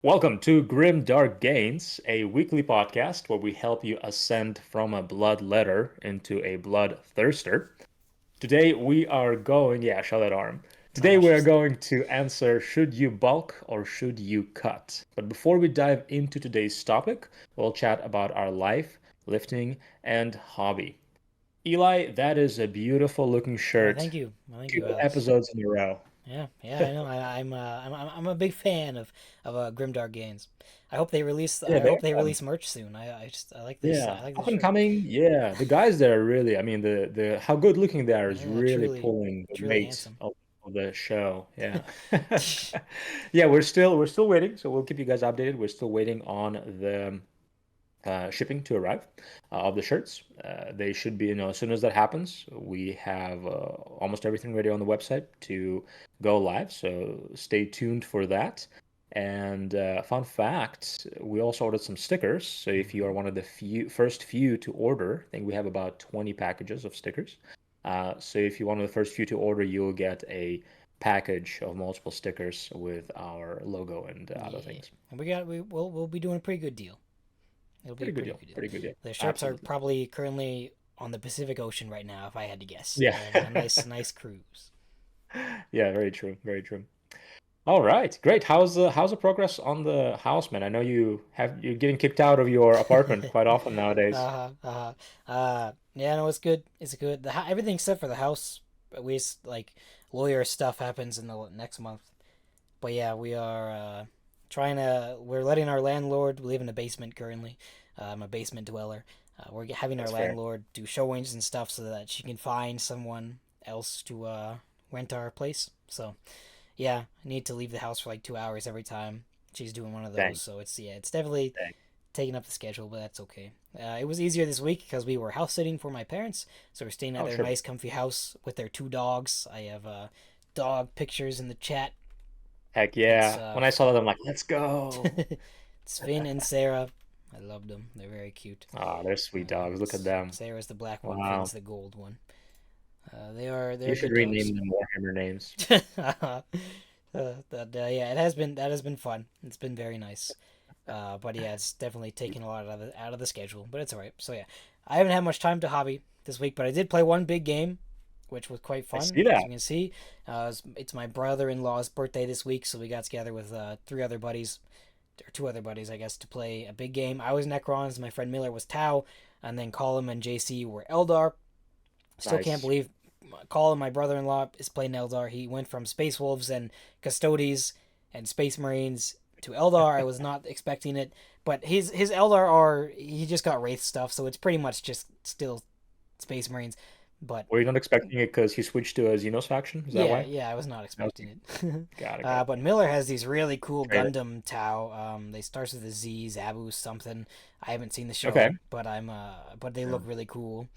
Welcome to Grim Dark Gains, a weekly podcast where we help you ascend from a bloodletter into a bloodthirster. Today we are going, yeah, show that arm. Today Oh, we are she's going to answer should you bulk or should you cut? But before we dive into today's topic, we'll chat about our life, lifting, and hobby. Eli, that is a beautiful looking oh, shirt. thank you. Well, thank you, 2 Alex. episodes in a row. Yeah, I know. I'm a big fan of Grimdark Games. I hope they release. Yeah, I they're hope they fun. release merch soon. I like this. I Yeah, like this up and shirt. coming. Yeah, the guys there are really. I mean, the how good looking they are is Yeah, really truly, pulling the truly weight handsome. of the show. Yeah, yeah. We're still waiting, so we'll keep you guys updated. We're still waiting on the shipping to arrive of the shirts. They should be, as soon as that happens, we have almost everything ready on the website to go live. So stay tuned for that. And fun fact, we also ordered some stickers. So if you are Hmm. one of the first few to order, I think we have about 20 packages of stickers. So if you're one of the first few to order, you'll get a package of multiple stickers with our logo and other Yeah, things. and we'll be doing a pretty good deal. It'll be a Pretty good pretty deal. good deal. Pretty good deal. The shirts are Absolutely. probably currently on the Pacific Ocean right now, if I had to guess. Yeah. They're having a nice cruise. Yeah, very true. Very true. All right, great. How's the progress on the house, man? I know you're getting kicked out of your apartment quite often nowadays. Yeah, no, it's good. It's good. Everything except for the house. We like lawyer stuff happens in the next month. But yeah, we are trying to. We're letting our landlord. We live in a basement currently. I'm a basement dweller. We're having our That's fair. landlord do showings and stuff so that she can find someone else to rent our place. So yeah, I need to leave the house for like 2 hours every time she's doing one of those. Dang, So it's definitely dang. taking up the schedule, but that's okay. It was easier this week because we were house sitting for my parents, so we're staying at Oh, their sure. nice, comfy house with their two dogs. I have dog pictures in the chat. Heck It's yeah. When I saw that, I'm like, let's go. it's Finn and Sarah. I love them. They're very cute. Oh, they're sweet dogs. Look at them. Sarah's the black one. Finn's Wow. the gold one. You They're should good dogs. rename them Warhammer names. Yeah, that has been fun. It's been very nice. But yeah, it's definitely taken a lot out of the schedule, but it's all right. So yeah, I haven't had much time to hobby this week, but I did play one big game, which was quite I fun, see as that. you can see. It's my brother-in-law's birthday this week, so we got together with three other buddies, or two other buddies, I guess, to play a big game. I was Necrons, my friend Miller was Tau, and then Colin and JC were Eldar. Still can't Nice. believe Colin, my brother-in-law, is playing Eldar. He went from Space Wolves and Custodes and Space Marines to Eldar. I was not expecting it, but his Eldar are he just got Wraith stuff, so it's pretty much just still Space Marines. But Were you not expecting it because he switched to a Xenos faction? Is that yeah, why? yeah, I was not Okay. expecting it. Got it. Got it. But Miller has these really cool Trade it. Gundam Tau. They starts with a Z, Zabu something. I haven't seen the Okay. show, but but they Yeah. look really cool.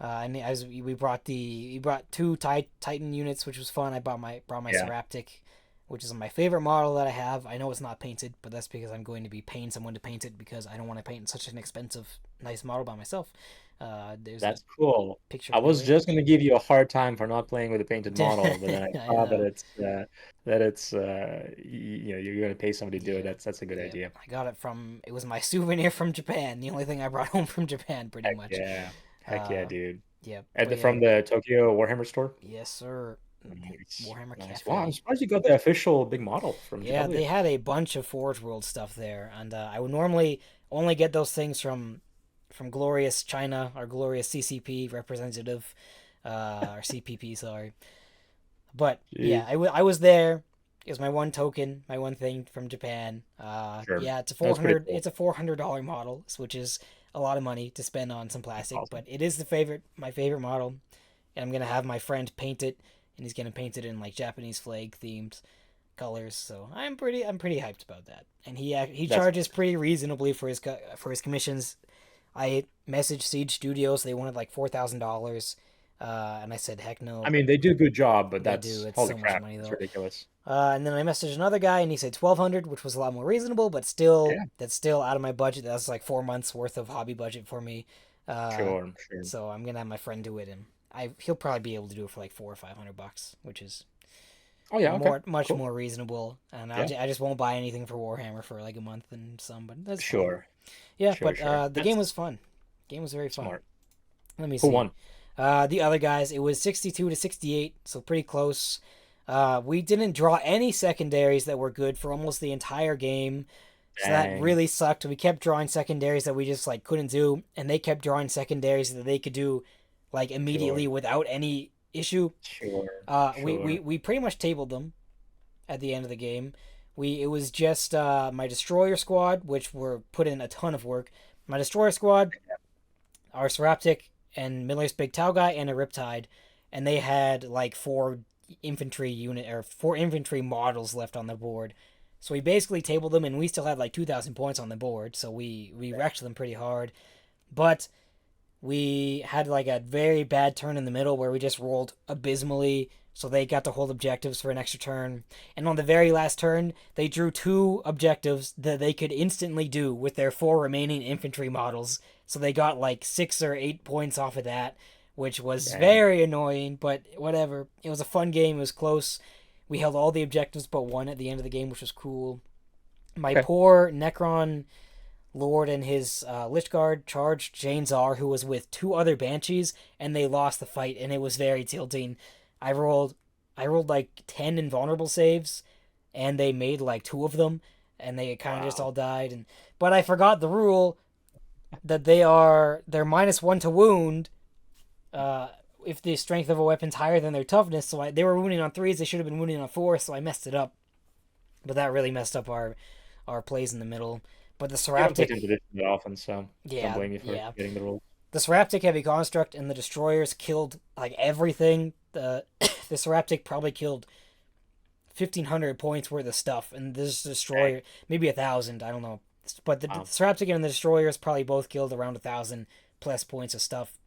And as we brought two Titan units, which was fun. I brought my Yeah. Seraptic, which is my favorite model that I have. I know it's not painted, but that's because I'm going to be paying someone to paint it because I don't want to paint such an expensive, nice model by myself. There's a That's cool. picture I of was Miller. just gonna give you a hard time for not playing with a painted model, but then I I saw know. that it's you're gonna pay somebody to do it. Yeah, That's a good yeah. idea. I got it from. It was my souvenir from Japan. The only thing I brought home from Japan, pretty Heck much. yeah. Heck yeah, Uh, dude. yeah. But yeah, From the Tokyo Warhammer store? yes, sir. Nice. Warhammer Nice. Wow, I'm Cafe. surprised you got the official big model from Yeah, GW. they had a bunch of Forge World stuff there, and I would normally only get those things from Glorious China or Glorious CCP representative, or CPP, sorry. But yeah, Jeez. I was there. It was my one token, my one thing from Japan. Sure. Yeah, it's a four That's pretty hundred. cool. It's a $400 model, which is a lot of money to spend on some That's plastic. awesome. But it is my favorite model, and I'm gonna have my friend paint it, and he's gonna paint it in like Japanese flag themed colors. So I'm pretty hyped about that. And he That's charges pretty reasonably for his commissions. I messaged Siege Studios. They wanted like $4,000, and I said heck I no. mean, they do a good job, but They do. that's It's holy so much crap. money That's though. ridiculous. And then I messaged another guy, and he said 1,200, which was a lot more reasonable, but still, Yeah, that's still out of my budget. That's like 4 months worth of hobby budget for me. Uh, sure, sure. so I'm gonna have my friend do it, and he'll probably be able to do it for like 400 or 500 bucks, which is Oh yeah, okay, much cool. more reasonable. And Yeah, I just won't buy anything for Warhammer for like a month and some, but that's fine. sure, Yeah, sure, but sure. the game was That's fun. Game was very fun. smart. Let me Who see. won? The other guys, it was 62-68, so pretty close. We didn't draw any secondaries that were good for almost the entire game, so that Dang. really sucked. We kept drawing secondaries that we just like couldn't do, and they kept drawing secondaries that they could do like immediately Sure, without any issue. sure, We sure. we pretty much tabled them at the end of the game. It was just my destroyer squad, which were put in a ton of work. My destroyer squad, our Seraptic, and Miller's big Tau guy, and a Riptide, and they had like four infantry models left on the board. So we basically tabled them, and we still had like 2,000 points on the board. So we wrecked them pretty hard, but we had like a very bad turn in the middle where we just rolled abysmally. So they got to hold objectives for an extra turn. And on the very last turn, they drew two objectives that they could instantly do with their four remaining infantry models. So they got like 6 or 8 points off of that, which was Dang. very annoying, but whatever. It was a fun game. It was close. We held all the objectives but one at the end of the game, which was cool. My Okay. poor Necron Lord and his Lich Guard charged Jane Czar, who was with two other Banshees, and they lost the fight, and it was very tilting. I rolled, I rolled like 10 invulnerable saves, and they made like two of them, and they kind of just Wow. all died. But I forgot the rule that they're -1 to wound, uh, if the strength of a weapon's higher than their toughness. So they were wounding on threes, they should have been wounding on fours, so I messed it up. But that really messed up our plays in the middle. But the We haven't played Seraptic, into this that often, so don't yeah, blame you for yeah. getting the rules. The Seraptic Heavy Construct and the Destroyers killed like everything. The Seraptic probably killed 1,500 points worth of stuff, and this Dang. Destroyer maybe 1,000. I don't know, but the Wow. Seraptic and the Destroyers probably both killed around 1,000 plus points of stuff.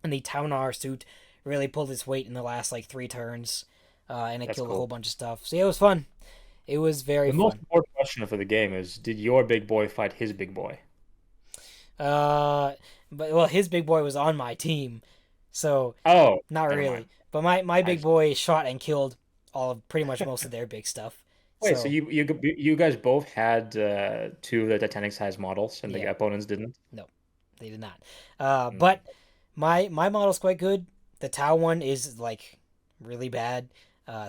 And the Taunar suit really pulled its weight in the last like 3 turns, and it That's killed a whole cool. bunch of stuff. So yeah, it was fun. It was very The most fun. important question for the game is, did your big boy fight his big boy? Uh, but well, his big boy was on my team, so Oh, not never really. mind. But my I big just boy shot and killed all of pretty much most of their big stuff. wait. So So you guys both had two of the Titanic size models, and the yeah, opponents didn't. no, they did not. Mm, But my model's quite good. The Tau one is like really bad.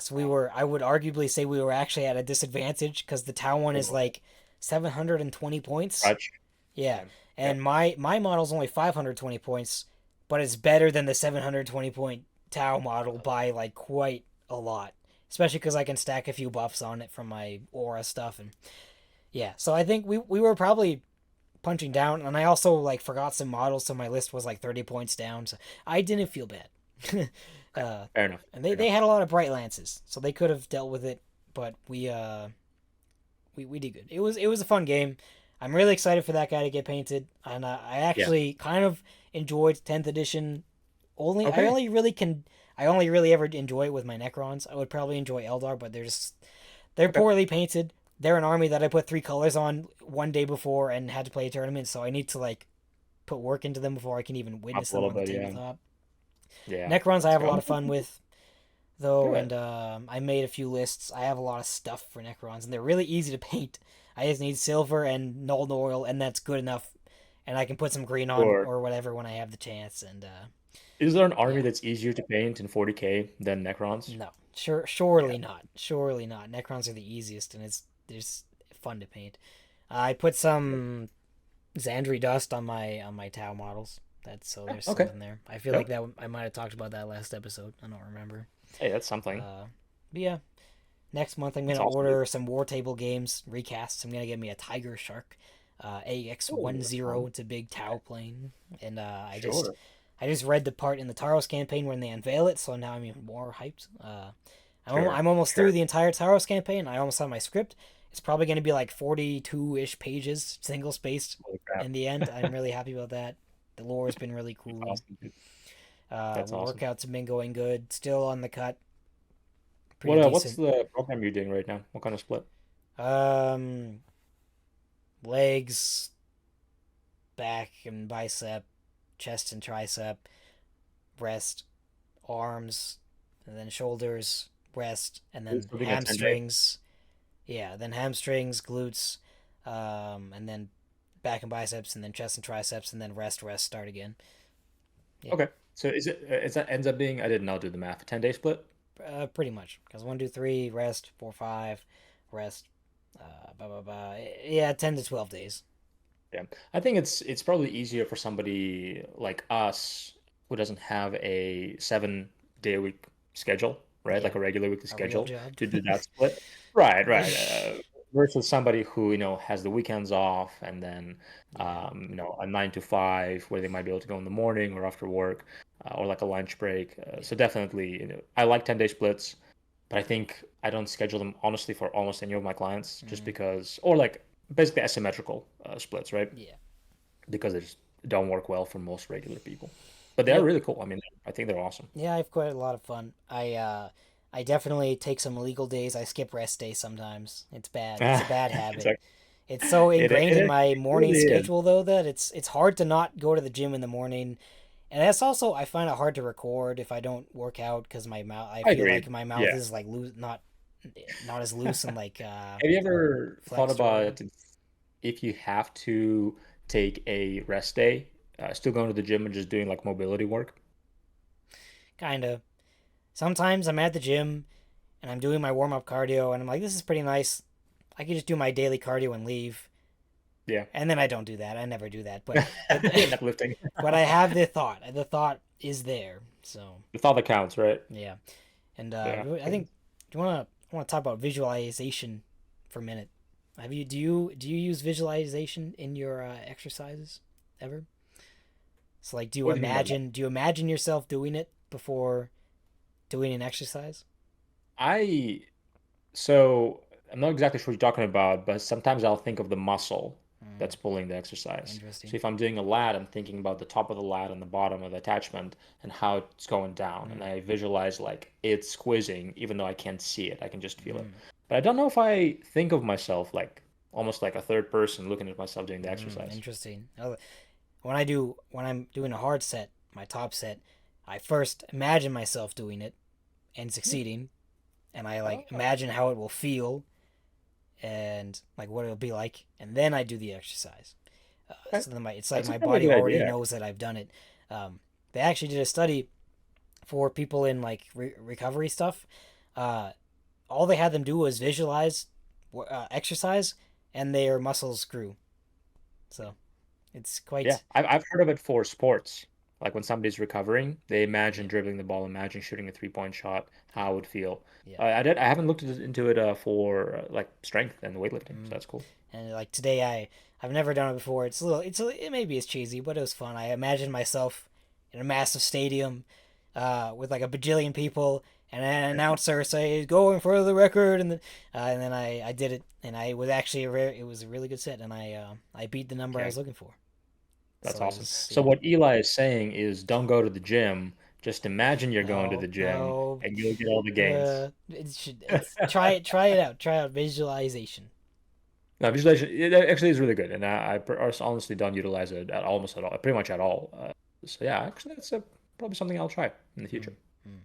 So wow. I would arguably say we were actually at a disadvantage because the Tau one is Oh, like 720 points. crutch. Yeah, Damn. and Yep. my model's only 520 points, but it's better than the 720 point Tau model by like quite a lot. Especially because I can stack a few buffs on it from my aura stuff, and yeah. So I think we were probably punching down, and I also like forgot some models, so my list was like 30 points down. So I didn't feel bad. Okay. uh, Fair enough. and Fair they enough. had a lot of bright lances, so they could have dealt with it, but we did good. It was a fun game. I'm really excited for that guy to get painted, and I Yeah. actually kind of enjoyed 10th edition. I Okay. only really ever enjoy it with my Necrons. I would probably enjoy Eldar, but they're Okay. poorly painted. They're an army that I put 3 colors on one day before and had to play a tournament, so I need to like put work into them before I can even Up witness a them little on the bit. Yeah. tabletop. Yeah. Necrons I Let's have a go. lot of fun with though, and Good. I made a few lists. I have a lot of stuff for Necrons, and they're really easy to paint. I just need silver and Null Oil, and that's good enough. And I can put some green on Sure. or whatever when I have the chance. And Is there an army yeah, that's easier to paint in 40K than Necrons? no, Yeah. surely not, surely not. Necrons are the easiest, and it's fun to paint. I put some Xandri dust on my Tau models. That's so Yeah, there's okay. something there. I feel like Yep. that I might have talked about that last episode. I don't remember. Hey, that's something. Uh, but yeah, next month I'm That's gonna awesome, dude. order some War Table games recasts. I'm gonna get me a Tiger Shark, Oh, that's AX10. fun. It's a big Tau plane, and Sure. I just read the part in the Taros campaign when they unveil it, so now I'm even more hyped. Sure. I'm almost through Sure. the entire Taros campaign. I almost have my script. It's probably gonna be like 42-ish pages, single spaced. Holy crap. In the end, I'm really happy about that. The lore has been really That's cool. awesome, dude. That's awesome. Workouts have been going good. Still on the cut, pretty What's decent. the program you're doing right now? What kind of split? Um, legs, back and bicep, chest and tricep, breast, arms, and then shoulders, rest, and You're then still doing a 10 day. hamstrings. Yeah, then hamstrings, glutes, and then back and biceps, and then chest and triceps, and then rest, start again. Yeah, Okay. So is that ends up being, I did not do the math, 10-day split? pretty much. Because 1, 2, 3, rest, 4, 5, rest, blah blah blah. Yeah, 10 to 12 days. Yeah. I think it's probably easier for somebody like us who doesn't have a 7-day a week schedule, right? Yeah, Like a regular weekly a real schedule job. to do that split. Right, right. Versus somebody who, has the weekends off and then, Yeah. a 9 to 5 where they might be able to go in the morning or after work, or like a lunch break. Yeah. So definitely, I like 10-day splits, but I think I don't schedule them honestly for almost any of my clients just Mm, because, or like basically asymmetrical splits, right? yeah. Because they just don't work well for most regular people. But they're Yep. really cool. I mean, I think they're awesome. Yeah, I've quite a lot of fun. I definitely take some illegal days. I skip rest days sometimes. It's bad. It's a bad It's habit. like It's so ingrained in my it morning really is. schedule though that it's hard to not go to the gym in the morning. And that's also I find it hard to record if I don't work out because my mouth I I feel agree. like my mouth Yeah. is like loose, not as loose and like Have you ever thought flexed or whatever. about if you have to take a rest day, still going to the gym and just doing like mobility work? Kind of. Sometimes I'm at the gym and I'm doing my warm up cardio and I'm like, this is pretty nice. I could just do my daily cardio and leave. Yeah. And then I don't do that. I never do that. But You end up lifting. but I have the thought. The thought is there. So The thought that counts, right? yeah. And Yeah. I think do you want to talk about visualization for a minute? Do you use visualization in your exercises ever? So like, What do you mean by that? do you imagine yourself doing it before doing an exercise? I So I'm not exactly sure what you're talking about, but sometimes I'll think of the muscle Mm, that's pulling the exercise. So interesting. if I'm doing a lat, I'm thinking about the top of the lat and the bottom of the attachment and how it's going down. And Mm, I visualize like it's squeezing, even though I can't see it. I can just feel it. mm, But I don't know if I think of myself like almost like a third person looking at myself doing the exercise. interesting. When I'm doing a hard set, my top set, I first imagine myself doing it and Hmm. succeeding, and I like Oh, imagine how it will feel and like what it'll be like, and then I do the exercise. okay. So then it's like That's a my probably body good already idea. knows that I've done it. They actually did a study for people in like recovery stuff. Uh, all they had them do was visualize exercise, and their muscles grew. So it's Yeah, quite I've heard of it for sports. Like when somebody's recovering, they imagine yeah, dribbling the ball, imagine shooting a 3-point shot, how it would feel. yeah. I haven't looked into it for like strength and weightlifting, so Mm. that's cool. And like today, I've never done it before. It maybe it's cheesy, but it was fun. I imagined myself in a massive stadium, with like a bajillion people, and an announcer say going for the record, and then I did it, and I was actually it was a really good set, and I beat the number I Okay, was looking for. that's So it awesome. was So yeah. what Eli is saying is don't go to the gym, just imagine you're going to No, the gym no. and you'll get all the gains. It's try it out. Try out visualization. No, visualization it actually is really good, and honestly don't utilize it at almost at all, pretty much at all. So yeah, actually that's probably something I'll try in the future. Mm, mm.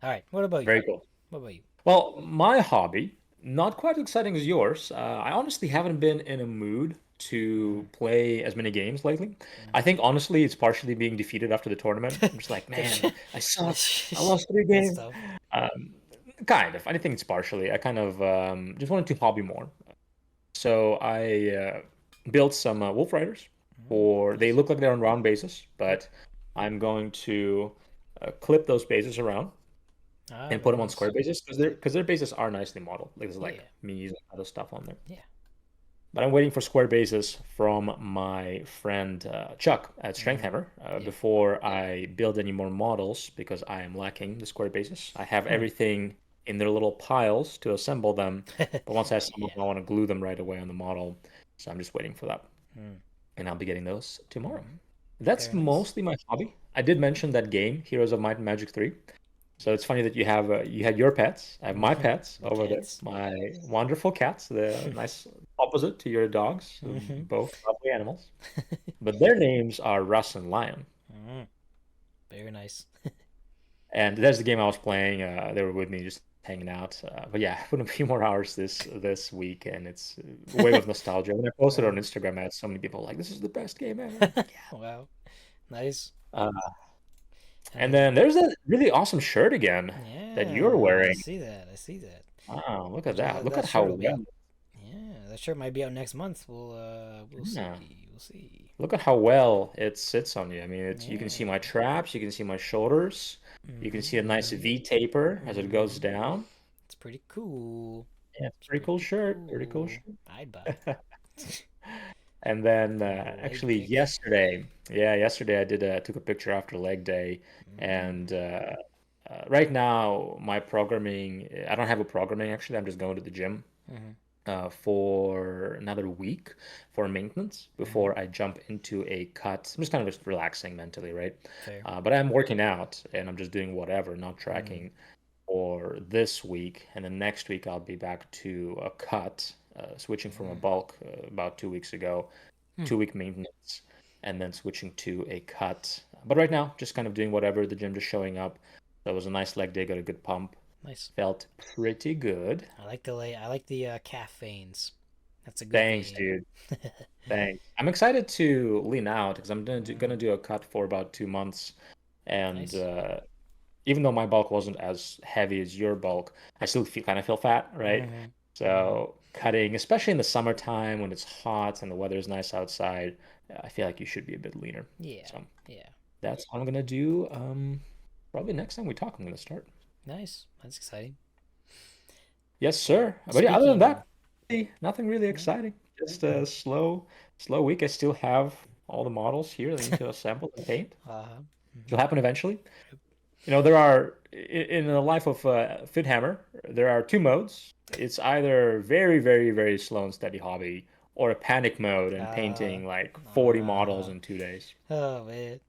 All right. What about you? Very cool. What about you? Well, my hobby, not quite as exciting as yours. I honestly haven't been in a mood Mm, to play as many games lately. mm. I think honestly it's partially being defeated after the tournament. I'm just like, man, I suck. I lost 3 games. Stuff. Um, kind of. I think it's partially. I kind of just wanted to hobby more. So I built some Wolf Riders Mm, for, they nice. look like they're on round bases, but I'm going to clip those bases around Ah, and put very them on nice. square bases because their bases are nicely modeled. Like there's like Yeah, Mii's and other stuff on there. yeah. But I'm waiting for square bases from my friend Chuck at Strength Mm, Hammer yeah. before I build any more models because I am lacking the square bases. I have Hmm. everything in their little piles to assemble them, but once I assemble Yeah. them, I want to glue them right away on the model. So I'm just waiting for that, Mm, and I'll be getting those tomorrow. mm. That's Very nice. mostly my hobby. I did mention that game, Heroes of Might and Magic 3. So it's funny that you had your pets. I have my Hmm. pets My over there. cats. My wonderful cats, the nice opposite to your dogs, Hmm. both lovely animals. But their names are Russ and Lion. Mm, very nice. And that's the game I was playing. They were with me just hanging out. But yeah, I put a few more hours this week, and it's a wave of nostalgia. When I posted on Wow. Instagram, I had so many people like, "This is the best game ever." I'm like, Wow. Nice. yeah. And And then there's that really awesome shirt again that you're yeah, I wearing. see that. I see that. Wow, look at that! That, Look that at how shirt will be well, out. Yeah, that shirt might be out next month. We'll yeah, see. We'll see. look at how well it sits on you. I mean, it's you can see Yeah. my traps, you can see my shoulders, you can see a nice Mm-hmm. V taper as it goes Mm-hmm. down. It's pretty cool. Yeah, it's a It's pretty cool pretty shirt. Pretty cool cool. shirt. I'd buy. And then A little leg actually pick. yesterday, yeah, yesterday I did took a picture after leg day, and Mm. right now my programming, I don't have a programming actually. I'm just going to the gym Mm-hmm. for another week for maintenance Mm-hmm. before I jump into a cut. I'm just kind of just relaxing mentally, right? Fair. But I'm working out and I'm just doing whatever, not Mm. tracking for this week, and then next week I'll be back to a cut, switching from a Mm. bulk about 2 weeks ago, Hmm. 2 week maintenance, and then switching to a cut. But right now, just kind of doing whatever, the gym just showing up. That was a nice leg day, got a good pump, Nice. felt pretty good. I like the calf veins. That's a good Thanks, vein. dude. Thanks. I'm excited to lean out because I'm Mm. gonna do a cut for about 2 months, and Nice. even though my bulk wasn't as heavy as your bulk, I still feel fat, right? Mm-hmm. Mm-hmm. So cutting, especially in the summertime when it's hot and the weather is nice outside, I feel like you should be a bit leaner. Yeah. So Yeah. that's what I'm gonna do. Probably next time we talk, I'm gonna start. Nice. That's exciting. Yes, sir. But yeah, other than Speaking. that, nothing really Yeah. exciting. Just a slow week. I still have all the models here that I need to assemble and paint. Uh-huh. It'll Mm-hmm. happen eventually. There are in the life of FitHammer, there are two modes. It's either very, very, very slow and steady hobby, or a panic mode and Uh, painting like 40 models uh, in 2 days. oh man.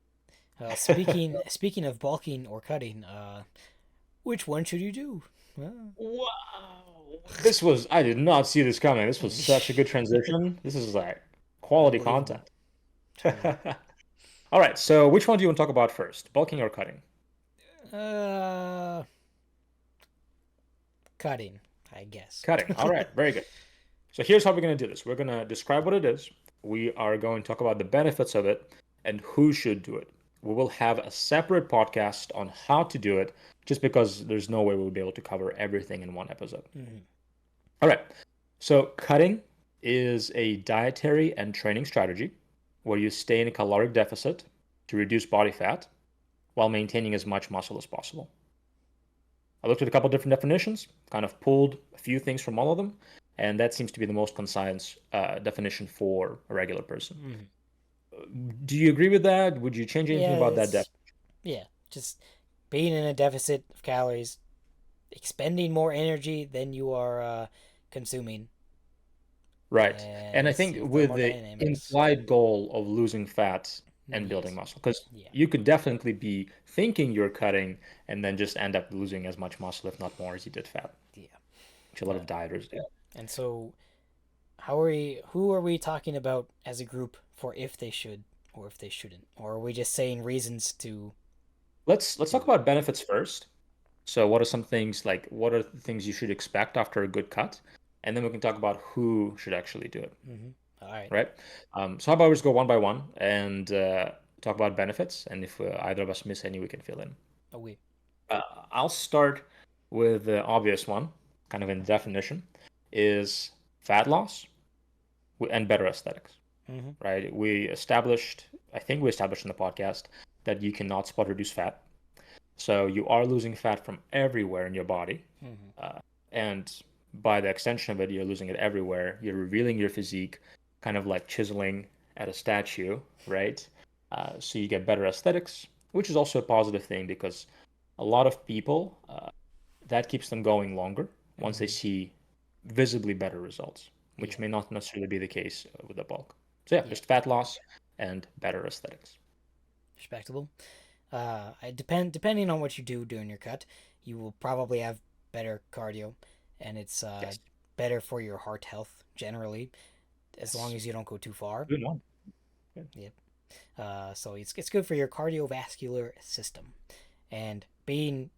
Speaking of bulking or cutting, which one should you do? Wow. I did not see this coming. This was such a good transition. This is like quality Unbelievable. content. Truly. All right, so which one do you want to talk about first? Bulking or cutting? Uh, Cutting, I guess. Cutting. All right, very good. So here's how we're going to do this. We're going to describe what it is. We are going to talk about the benefits of it and who should do it. We will have a separate podcast on how to do it just because there's no way we'll be able to cover everything in one episode. Mhm. All right. So cutting is a dietary and training strategy where you stay in a caloric deficit to reduce body fat while maintaining as much muscle as possible. I looked at a couple different definitions, kind of pulled a few things from all of them, and that seems to be the most concise definition for a regular person. Mhm. Do you agree with that? Would you change anything Yeah, about that it's yeah, just being in a deficit of calories, expending more energy than you are consuming, Right. and And I it's think your with the thermodynamics. implied goal of losing fat and building Yes. muscle, because Yeah. you could definitely be thinking you're cutting and then just end up losing as much muscle, if not more, as you did fat, Yeah. which a lot of dieters do. And so, how are we? Who are we talking about as a group for if they should or if they shouldn't, or are we just saying reasons to Let's do talk it? about benefits first. So what are some things like what are the things you should expect after a good cut? And then we can talk about who should actually do it, Mm-hmm. All right. right? So how about we just go one by one and talk about benefits, and if either of us miss any, we can fill in. Oh, we. Uh, I'll start with the obvious one, kind of in definition, is fat loss and better aesthetics, Mm-hmm. right? I think we established in the podcast that you cannot spot reduce fat. So you are losing fat from everywhere in your body. Mm-hmm. Uh, and by the extension of it, you're losing it everywhere. You're revealing your physique, kind of like chiseling at a statue, right? So you get better aesthetics, which is also a positive thing because a lot of people, that keeps them going longer once they Mm-hmm. see visibly better results, which Yeah. may not necessarily be the case with the bulk. So yeah, Yeah. just fat loss and better aesthetics. Respectable. Depending on what you do during your cut, you will probably have better cardio, and it's Yes. better for your heart health generally, as long Yes. as you don't go too far. Good one. Good. Yep. So it's good for your cardiovascular system, and being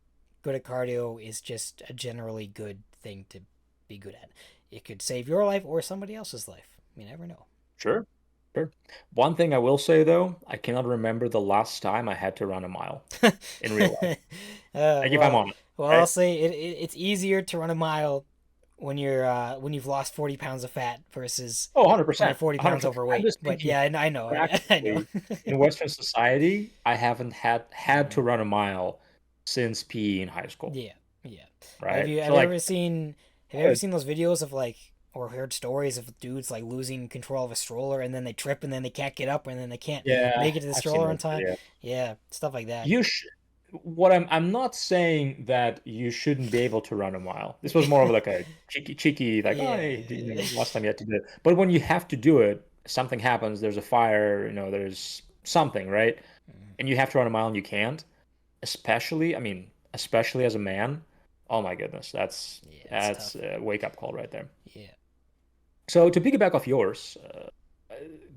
good at cardio is just a generally good thing to be good at. It could save your life or somebody else's life. You never know. Sure. Sure. One thing I will say though, I cannot remember the last time I had to run a mile in real life. Like if I'm Well, honest, I'll right? say it's easier to run a mile when you've lost 40 pounds of fat versus Oh, when you're 100%. 40 pounds 100%. I'm overweight. just But thinking yeah, I know, I know. practically in Western society, I haven't had to Mm, run a mile since PE in high school, yeah, yeah. right? Have So you like, ever seen those videos of like or heard stories of dudes like losing control of a stroller and then they trip and then they can't get up and then they can't yeah, make it to the I've seen stroller on those time? videos. Yeah, stuff like that. You should. What I'm not saying that you shouldn't be able to run a mile. This was more of like a cheeky, like, oh, Yeah. hey, last time you had to do it. But when you have to do it, something happens. There's a fire, there's something, right? And you have to run a mile and you can't. Especially as a man. Oh my goodness, that's Yeah, it's that's tough. a wake up call right there. Yeah. So to piggyback off yours,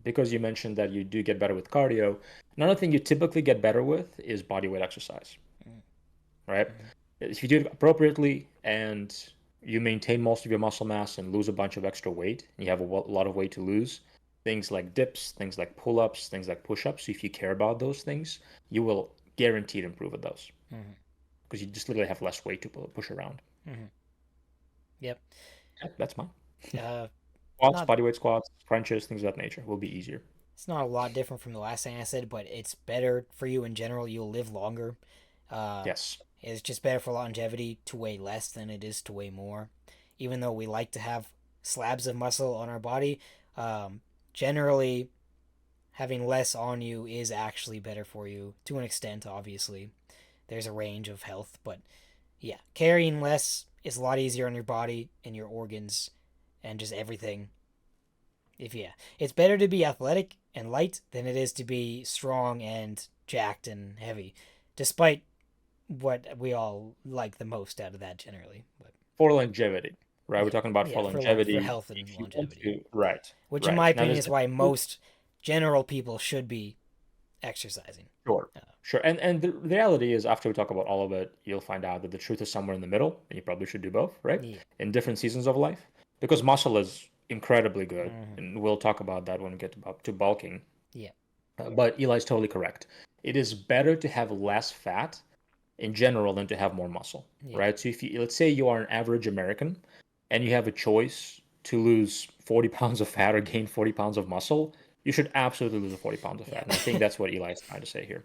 because you mentioned that you do get better with cardio, another thing you typically get better with is body weight exercise, right? Mm-hmm. If you do it appropriately and you maintain most of your muscle mass and lose a bunch of extra weight, and you have a lot of weight to lose, things like dips, things like pull-ups, things like push-ups, if you care about those things, you will guaranteed improve at those Mm-hmm. because you just literally have less weight to push around. Mm-hmm. Yep. Yep, that's mine. Uh, Squats, not bodyweight squats, crunches, things of that nature will be easier. it's not a lot different from the last thing I said, but it's better for you in general. You'll live longer. Uh, Yes. it's just better for longevity to weigh less than it is to weigh more. Even though we like to have slabs of muscle on our body, um, generally having less on you is actually better for you to an extent. Obviously, there's a range of health, but yeah, carrying less is a lot easier on your body and your organs and just everything. If yeah, it's better to be athletic and light than it is to be strong and jacked and heavy, despite what we all like the most out of that generally. But For longevity, right? We're yeah, talking about for yeah, for longevity. health and If you want longevity, to, right, which in right. my Now opinion there's is why definitely most general people should be exercising. sure, Uh, sure. And the reality is, after we talk about all of it, you'll find out that the truth is somewhere in the middle, and you probably should do both, right? yeah. In different seasons of life, because muscle is incredibly good, Mm-hmm. and we'll talk about that when we get to bulking. Yeah. But Eli's totally correct. It is better to have less fat in general than to have more muscle, Yeah. right? So if you let's say you are an average American and you have a choice to lose 40 pounds of fat or gain 40 pounds of muscle, you should absolutely lose the 40 pounds of Yeah. fat. And I think that's what Eli is trying to say here.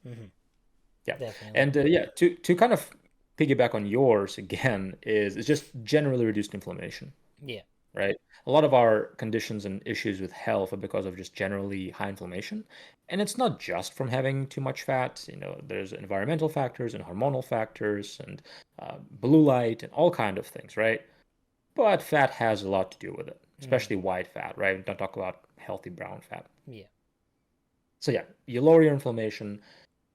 Mm-hmm. Yeah. Definitely. And yeah, to kind of piggyback on yours again is it's just generally reduced inflammation, Yeah. right? A lot of our conditions and issues with health are because of just generally high inflammation. And it's not just from having too much fat. There's environmental factors and hormonal factors and blue light and all kind of things, right? But fat has a lot to do with it, Mm-hmm. especially white fat, right? Don't talk about healthy brown fat. Yeah. So yeah, you lower your inflammation,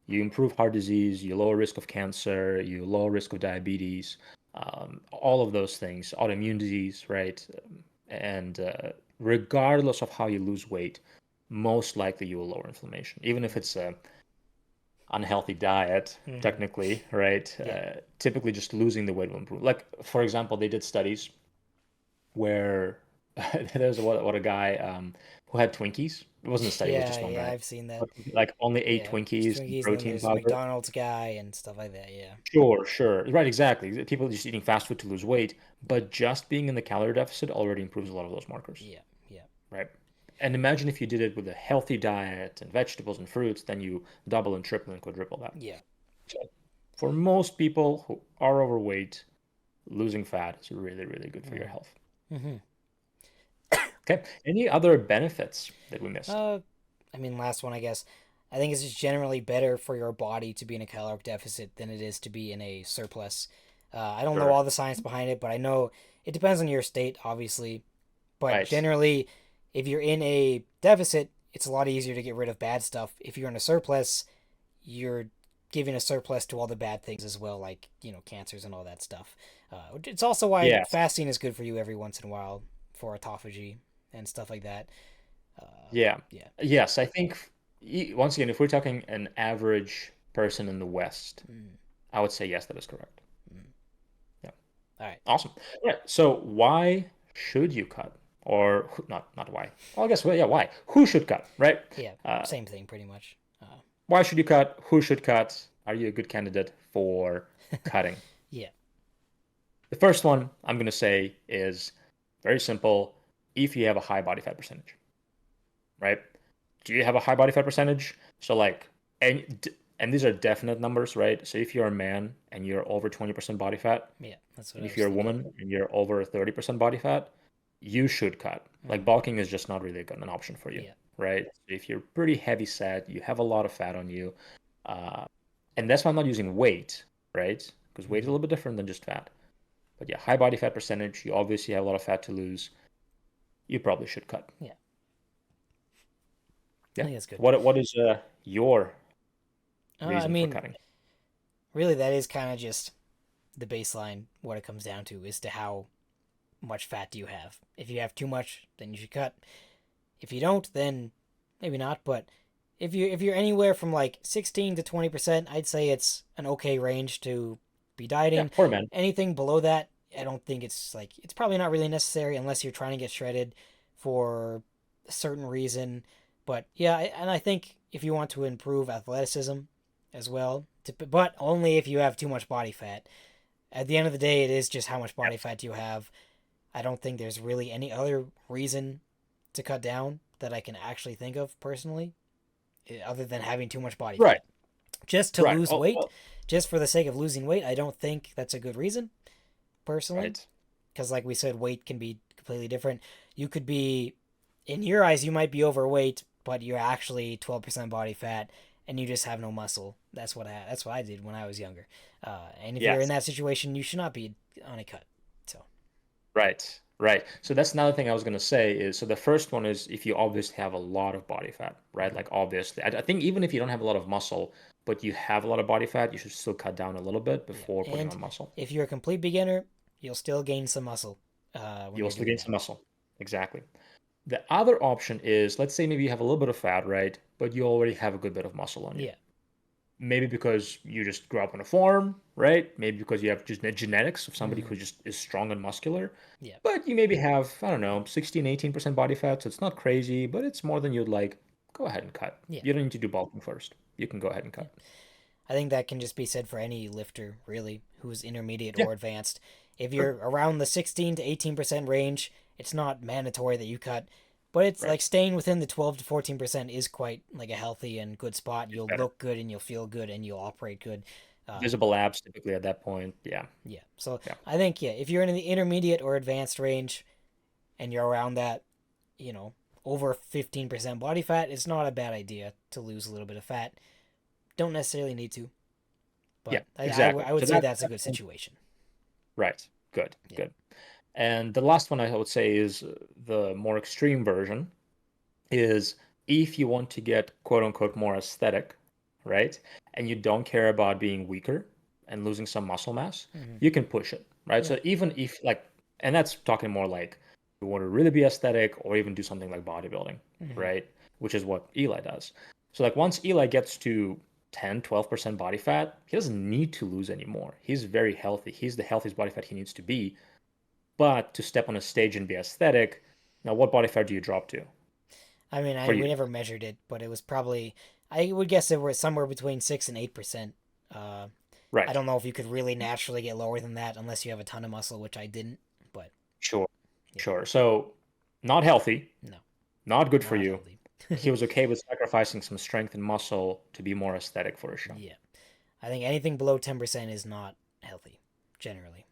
you improve heart disease, you lower risk of cancer, you lower risk of diabetes, all of those things, autoimmune disease, right? And regardless of how you lose weight, most likely you will lower inflammation, even if it's a unhealthy diet, Mm-hmm. technically, right? Yeah. Typically, just losing the weight will improve. Like, for example, they did studies where there's what a guy who had Twinkies. It wasn't a study; it was Yeah. just one Yeah. guy. I've seen that. But, like only ate Yeah. There's Twinkies and Twinkies, and then protein there's the powder. McDonald's guy and stuff like that. Yeah. Sure, sure. Right, exactly. People just eating fast food to lose weight, but just being in the calorie deficit already improves a lot of those markers, Yeah. Yeah. right? And imagine if you did it with a healthy diet and vegetables and fruits, then you double and triple and quadruple that. Yeah. So for most people who are overweight, losing fat is really, really good for your Mm-hmm. health. Mm-hmm. Okay. Any other benefits that we missed? Uh, I mean, last one, I guess. I think it's just generally better for your body to be in a caloric deficit than it is to be in a surplus. I don't know Sure. all the science behind it, but I know it depends on your state, obviously. But Right. generally, if you're in a deficit, it's a lot easier to get rid of bad stuff. If you're in a surplus, you're giving a surplus to all the bad things as well, like, cancers and all that stuff. It's also why Yes. fasting is good for you every once in a while for autophagy and stuff like that. Yeah. Yeah. Yes. I think once again, if we're talking an average person in the West, Mm. I would say yes, that is correct. Mm. Yeah. All right. Awesome. Yeah. So why should you cut? Or not why. Well, I guess well, yeah, why? Who should cut, right? Yeah, Uh, same thing pretty much. why should you cut? Who should cut? Are you a good candidate for cutting? Yeah. The first one I'm going to say is very simple. If you have a high body fat percentage, right? Do you have a high body fat percentage? So like, and these are definite numbers, right? So if you're a man and you're over 20% body fat, Yeah, that's what and I if was you're a thinking. woman and you're over 30% body fat, you should cut. Like Mm. bulking is just not really an option for you, Yeah. right? If you're pretty heavy set, you have a lot of fat on you, uh, and that's why I'm not using weight, right? Because weight is a Mm. little bit different than just fat. But yeah, high body fat percentage, you obviously have a lot of fat to lose. You probably should cut. Yeah. I Yeah. think that's good. What is your I reason for mean, cutting? really, that is kind of just the baseline. What it comes down to is to how much fat do you have. If you have too much, then you should cut. If you don't, then maybe not. But if you're anywhere from like 16 to 20%, I'd say it's an okay range to be Yeah, dieting. for men. Anything below that, I don't think it's probably not really necessary unless you're trying to get shredded for a certain reason. But yeah, and I think if you want to improve athleticism as well, but only if you have too much body fat. At the end of the day, it is just how much Yeah. body fat you have. I don't think there's really any other reason to cut down that I can actually think of personally, other than having too much body Right, fat. Just to right. lose Oh, weight, oh, just for the sake of losing weight, I don't think that's a good reason, personally. right. Because, like we said, weight can be completely different. You could be, in your eyes, you might be overweight, but you're actually 12% body fat, and you just have no muscle. That's what I did when I was younger. And if you're in Yes. that situation, you should not be on a cut. So Right, right. So that's another thing I was gonna say is so the first one is if you obviously have a lot of body fat, right? mhm. Like obviously, I think even if you don't have a lot of muscle, but you have a lot of body fat, you should still cut down a little bit Yeah, before putting and on muscle. if you're a complete beginner, you'll still gain some muscle when You'll you're still doing gain that. some muscle. Exactly. The other option is let's say maybe you have a little bit of fat, right? But you already have a good bit of muscle on you. Yeah. Maybe because you just grew up on a farm, right? Maybe because you have just genetics of somebody Hmm. who just is strong and muscular. Yeah. But you maybe have, I don't know, 16, 18% body fat, so it's not crazy, but it's more than you'd like. Go ahead and cut. Yeah. You don't need to do bulking first. You can go ahead and Yeah. cut. I think that can just be said for any lifter, really, who's intermediate Yeah, or advanced. If sure. you're around the 16 to 18% range, it's not mandatory that you cut, but it's Right. like staying within the 12 to 14% is quite like a healthy and good spot. It's You'll better. look good and you'll feel good and you'll operate good. Uh, Visible abs typically at that point. Yeah. yeah. So Yeah. I think, yeah, if you're in the intermediate or advanced range and you're around that, you know, over 15% body fat, it's not a bad idea to lose a little bit of fat. Don't necessarily need to, Yeah, but I, I, exactly. I would So say that, that's a that good situation. right. Good. Yeah. Good. And the last one I would say is the more extreme version is if you want to get quote unquote more aesthetic, right? And you don't care about being weaker and losing some muscle mass, Hmm. you can push it, right? Yeah. So even if like, and that's talking more like you want to really be aesthetic or even do something like bodybuilding, Hmm. right? Which is what Eli does. So like once Eli gets to 10, 12% body fat, he doesn't need to lose anymore. He's very healthy. He's the healthiest body fat he needs to be. But to step on a stage and be aesthetic, now what body fat do you drop to I mean, for we you? never measured it, but it was probably, I would guess it was somewhere between 6 and 8%. Uh, I Right. don't know if you could really naturally get lower than that unless you have a ton of muscle, which I didn't. But Sure. yeah, Sure. So not healthy, no, not good for not you. healthy. He was okay with sacrificing some strength and muscle to be more aesthetic for a show. Yeah, I think anything below 10% is not healthy, generally.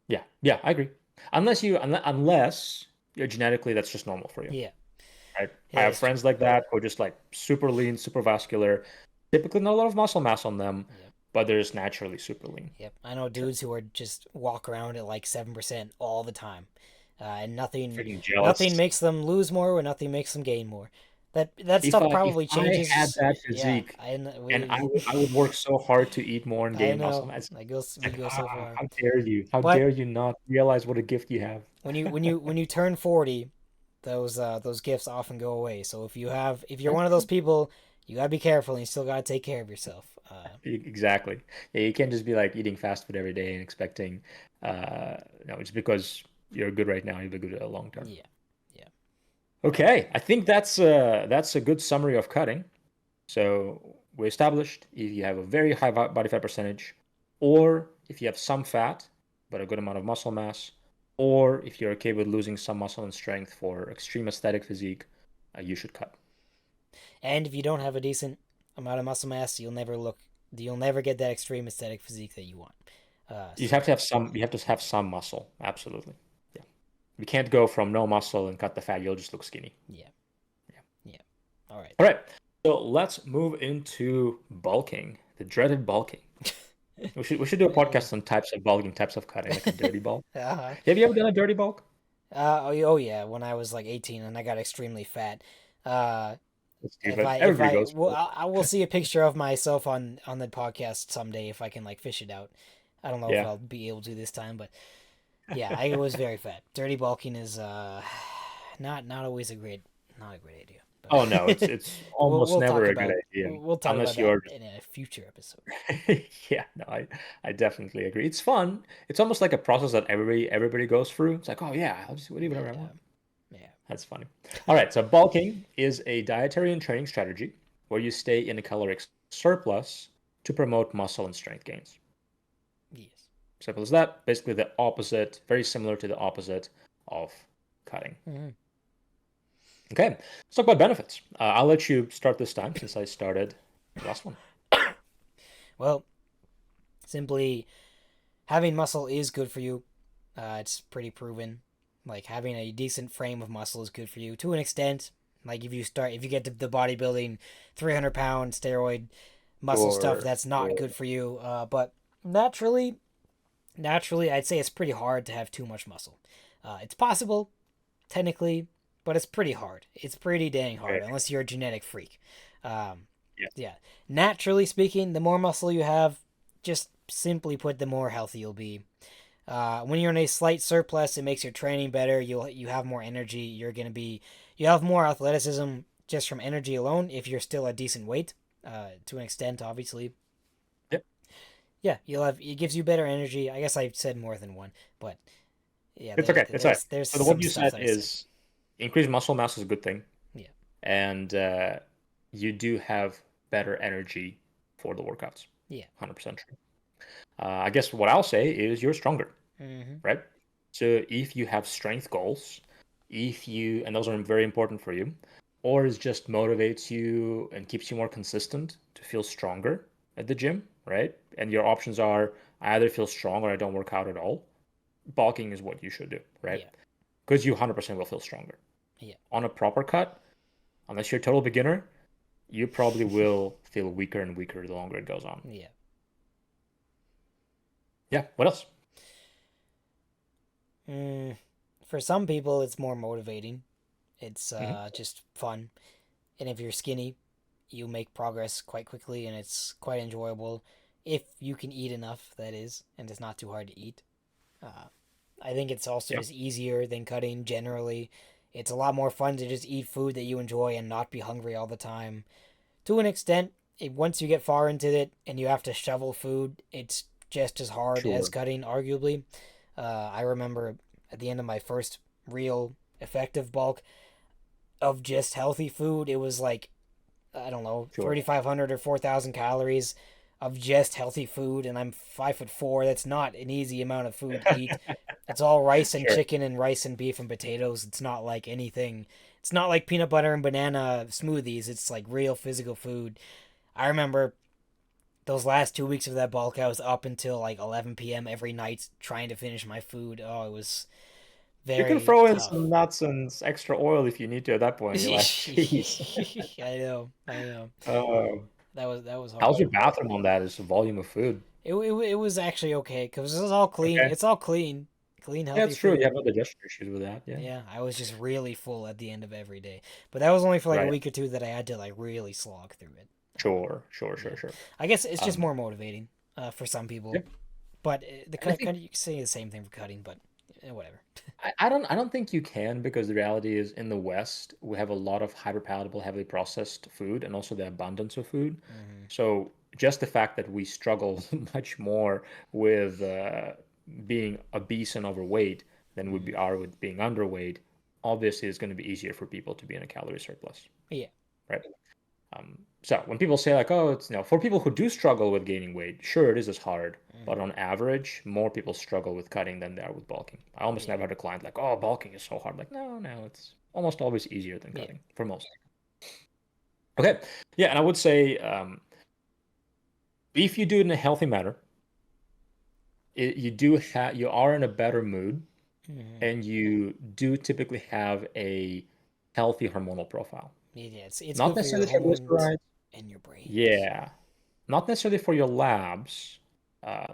Yeah. Yeah, I agree. Unless you're genetically that's just normal for you. Yeah, Right? it I have is true. friends like that who are just like super lean, super vascular, typically not a lot of muscle mass on them, Yep. but they're just naturally super lean. Yep. I know Sure. dudes who are just walk around at like 7% all the time, and nothing, Freaking nothing jealous. makes them lose more, or nothing makes them gain more. That stuff If probably I had changes. that Yeah, physique I kn- and we, I would work so hard to eat more and I gain muscle know. mass, Like we like, go so far, how dare you? How but dare you not realize what a gift you have? when you turn 40, those gifts often go away. So if you're one of those people, you gotta be careful, and you still gotta take care of yourself. Exactly. Yeah, you can't just be like eating fast food every day and expecting, no, just because you're good right now, you'll be good long term. Yeah, yeah. Okay, I think that's a good summary of cutting. So we established if you have a very high body fat percentage, or if you have some fat but a good amount of muscle mass, or if you're okay with losing some muscle and strength for extreme aesthetic physique, you should cut. And if you don't have a decent amount of muscle mass, you'll never get that extreme aesthetic physique that you want. You So have to have some. You have to have some muscle. Absolutely. Yeah. You can't go from no muscle and cut the fat. You'll just look skinny. yeah, Yeah. yeah. All right. All right. So let's move into bulking, the dreaded bulking. We should do a Yeah. podcast on types of bulking, types of cutting, like a dirty bulk. uh-huh. Have you ever done a dirty bulk? Oh yeah, when I was like 18 and I got extremely fat. Uh, That's if stupid. if Everybody I goes well, for it. I will see a picture of myself on the podcast someday if I can like fish it out. I don't know if Yeah. I'll be able to this time, but yeah, I was very fat. Dirty bulking is not always not a great idea. Oh no, But it's almost never a good idea we'll talk about unless that you're. in a future episode. Yeah, no, I definitely agree. It's fun. It's almost like a process that everybody goes through. It's like, oh yeah, I'll just do whatever I Yeah, want. yeah. That's funny. All right, so bulking is a dietary and training strategy where you stay in a caloric surplus to promote muscle and strength gains. Yes. Simple as that. Basically, the opposite, very similar to the opposite of cutting. Mm-hmm. Okay, let's talk about benefits. I'll let you start this time since I started the last one. Well, simply having muscle is good for you. It's pretty proven. Like having a decent frame of muscle is good for you to an extent. Like if you get to the bodybuilding, 300 pound steroid muscle stuff, Sure, that's not sure. good for you. But naturally, I'd say it's pretty hard to have too much muscle. It's possible, technically, but it's pretty hard. It's pretty dang Okay. hard unless you're a genetic freak. Um, Yeah. yeah, naturally speaking, the more muscle you have, just simply put, the more healthy you'll be. When you're in a slight surplus, it makes your training better. You have more energy. You have more athleticism just from energy alone. If you're still a decent weight, to an extent, obviously. Yep. Yeah, you'll have it gives you better energy. I guess I said more than one, but yeah, It's okay. It's all right. there's So the what some you stuff said that I said. is increased muscle mass is a good thing, Yeah. and you do have better energy for the workouts. Yeah. 100% true. I guess what I'll say is you're stronger, Mm-hmm. right? So if you have strength goals, and those are very important for you, or it just motivates you and keeps you more consistent to feel stronger at the gym, right? And your options are I either feel strong or I don't work out at all. Bulking is what you should do, right? Yeah. Because you 100% will feel stronger. Yeah. On a proper cut, unless you're a total beginner, you probably will feel weaker and weaker the longer it goes on. Yeah. Yeah, what else? For some people, it's more motivating. It's Hmm. just fun, and if you're skinny, you make progress quite quickly, and it's quite enjoyable if you can eat enough. That is, and it's not too hard to eat. Uh, I think it's also Yeah, just easier than cutting generally. It's a lot more fun to just eat food that you enjoy and not be hungry all the time. To an extent, once you get far into it and you have to shovel food, it's just as hard as sure. cutting, arguably. I remember at the end of my first real effective bulk of just healthy food, it was like, I don't know, Sure. 3,500 or 4,000 calories of just healthy food, and I'm 5'4". That's not an easy amount of food to eat. It's all rice and Sure. chicken and rice and beef and potatoes. It's not like anything. It's not like peanut butter and banana smoothies. It's like real physical food. I remember those last 2 weeks of that bulk, I was up until like 11 p.m. every night trying to finish my food. Oh, it was You can very throw in tough. some nuts and extra oil if you need to at that point. You're like, jeez. I know. Uh, That was how's hard. your bathroom on that? Is the volume of food? It was actually okay because it was all clean. Okay. It's all clean, Yeah, healthy it's true. You food. have no digestion issues with that. Yeah. Yeah, I was just really full at the end of every day, but that was only for like a Right. week or two that I had to like really slog through it. Sure. Sure. Yeah, Sure. Sure. I guess it's just Um, more motivating for some yeah. people, but the And I cut think you can say the same thing for cutting, but whatever. I don't think you can because the reality is in the West we have a lot of hyperpalatable, heavily processed food and also the abundance of food. Hmm. So just the fact that we struggle much more with being obese and overweight than we Hmm. are with being underweight, obviously it's going to be easier for people to be in a calorie surplus, Yeah. right? So when people say like, oh, it's for people who do struggle with gaining weight, sure, it is as hard, but Hmm. on average, more people struggle with cutting than they are with bulking. I almost Yeah. never had a client like, oh, bulking is so hard. Like, no, it's almost always easier than Yeah. cutting for most. Okay, yeah, and I would say if you do it in a healthy manner, you are in a better mood, Hmm. and you do typically have a healthy hormonal profile. Yeah. It's Not good for your necessarily hormones triglycerides. and your brain. Yeah, not necessarily for your labs,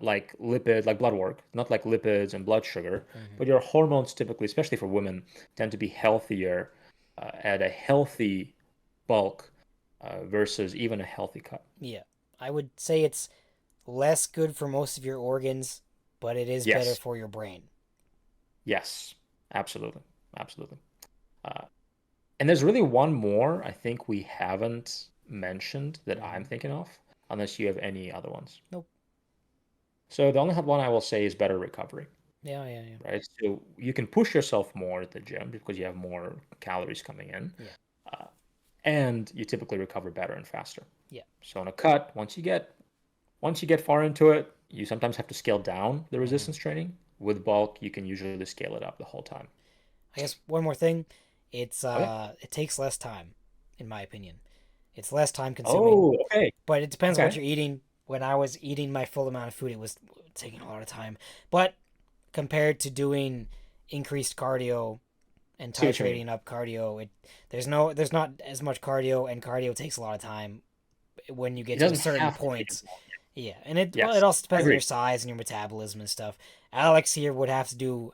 like blood work, not like lipids and blood sugar, Hmm. but your hormones typically, especially for women, tend to be healthier at a healthy bulk versus even a healthy cut. Yeah. I would say it's less good for most of your organs, but it is better Yes, for your brain. yes, absolutely, absolutely. Uh, and there's really one more I think we haven't mentioned that I'm Hmm. thinking of, unless you have any other ones. Nope. So the only one I will say is better recovery. Yeah. Yeah. Yeah. Right? So you can push yourself more at the gym because you have more calories coming in, Yeah. uh, and you typically recover better and faster. Yeah. So on a cut, once you get far into it, you sometimes have to scale down the Hmm. resistance training. With bulk, you can usually scale it up the whole time. I guess one more thing, Okay. it takes less time, in my opinion. It's less time consuming, Oh, okay. but it depends on what Okay. you're eating. When I was eating my full amount of food, it was taking a lot of time. But compared to doing increased cardio and See what you mean. titrating up cardio, there's not as much cardio, and cardio takes a lot of time when you It get to a doesn't certain have to take point. as long. Yeah, and it Yes, also I depends on your agree. size and your metabolism and stuff. Alex here would have to do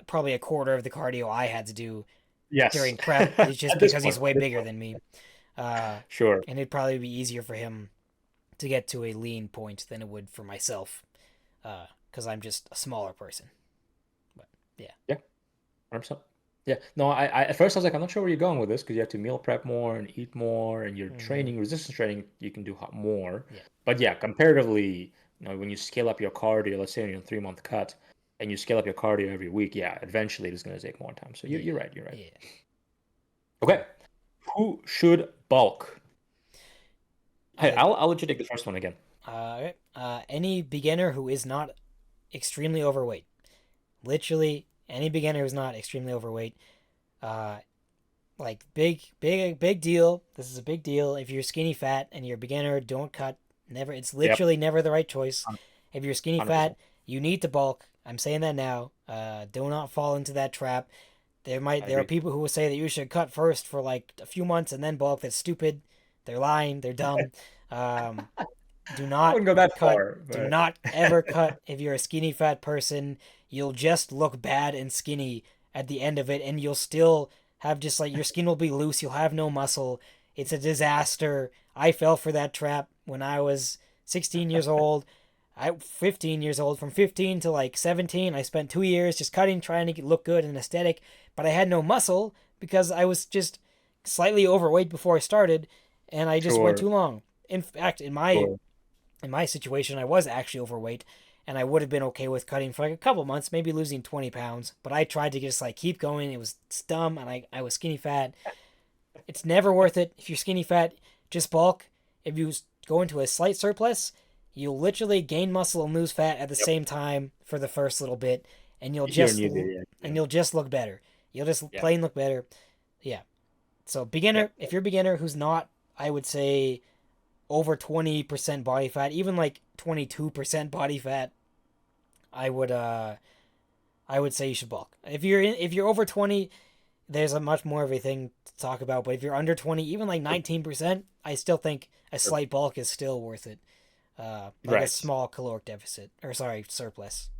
probably a quarter of the cardio I had to do Yes. during prep. It's just At this because point, he's way at this bigger point. than me, uh, Sure. and it'd probably be easier for him to get to a lean point than it would for myself, because I'm just a smaller person. But yeah. Yeah. 100%. Yeah. No, at first I was like, I'm not sure where you're going with this because you have to meal prep more and eat more, and you're Hmm. training resistance training, you can do more. Yeah. But yeah, comparatively, when you scale up your cardio, let's say on your 3 month cut, and you scale up your cardio every week, yeah, eventually it's going to take more time. So Yeah. you're right. You're right. Yeah. Okay. Who should bulk? Hey, I I'll let you take the first one again. okay. Any beginner who is not extremely overweight, literally any beginner who's not extremely overweight, uh, like big deal. This is a big deal. If you're skinny fat and you're a beginner, don't cut. Never. It's Yep. literally never the right choice. If you're skinny fat, 100%. you need to bulk. I'm saying that now. Do not fall into that trap. I There are agree. people who will say that you should cut first for like a few months and then bulk. That's stupid. They're lying. They're dumb. Um, do I not wouldn't go that cut. far, Do but not ever cut if you're a skinny fat person. You'll just look bad and skinny at the end of it, and you'll still have just like your skin will be loose. You'll have no muscle. It's a disaster. I fell for that trap when I was 16 years old. 15 years old. From 15 to like 17, I spent 2 years just cutting, trying to look good and aesthetic, but I had no muscle because I was just slightly overweight before I started, and I just went sure, too long. In fact, sure. in my situation, I was actually overweight, and I would have been okay with cutting for like a couple months, maybe losing 20 pounds. But I tried to just like keep going. It was dumb, and I was skinny fat. It's never worth it. If you're skinny fat, just bulk. If you go into a slight surplus, you'll literally gain muscle and lose fat at the Yep. same time for the first little bit, and If you're a newbie, yeah. you'll just look better. You'll just Yeah. plain look better. Yeah. So Yeah. beginner, if you're a beginner who's not, I would say over 20% body fat, even like 22% body fat, I would I would say you should bulk. If you're over 20, there's a much more of a thing to talk about, but if you're under 20, even like 19%, I still think a Sure. slight bulk is still worth it. Like a Right. small caloric deficit, or sorry, surplus.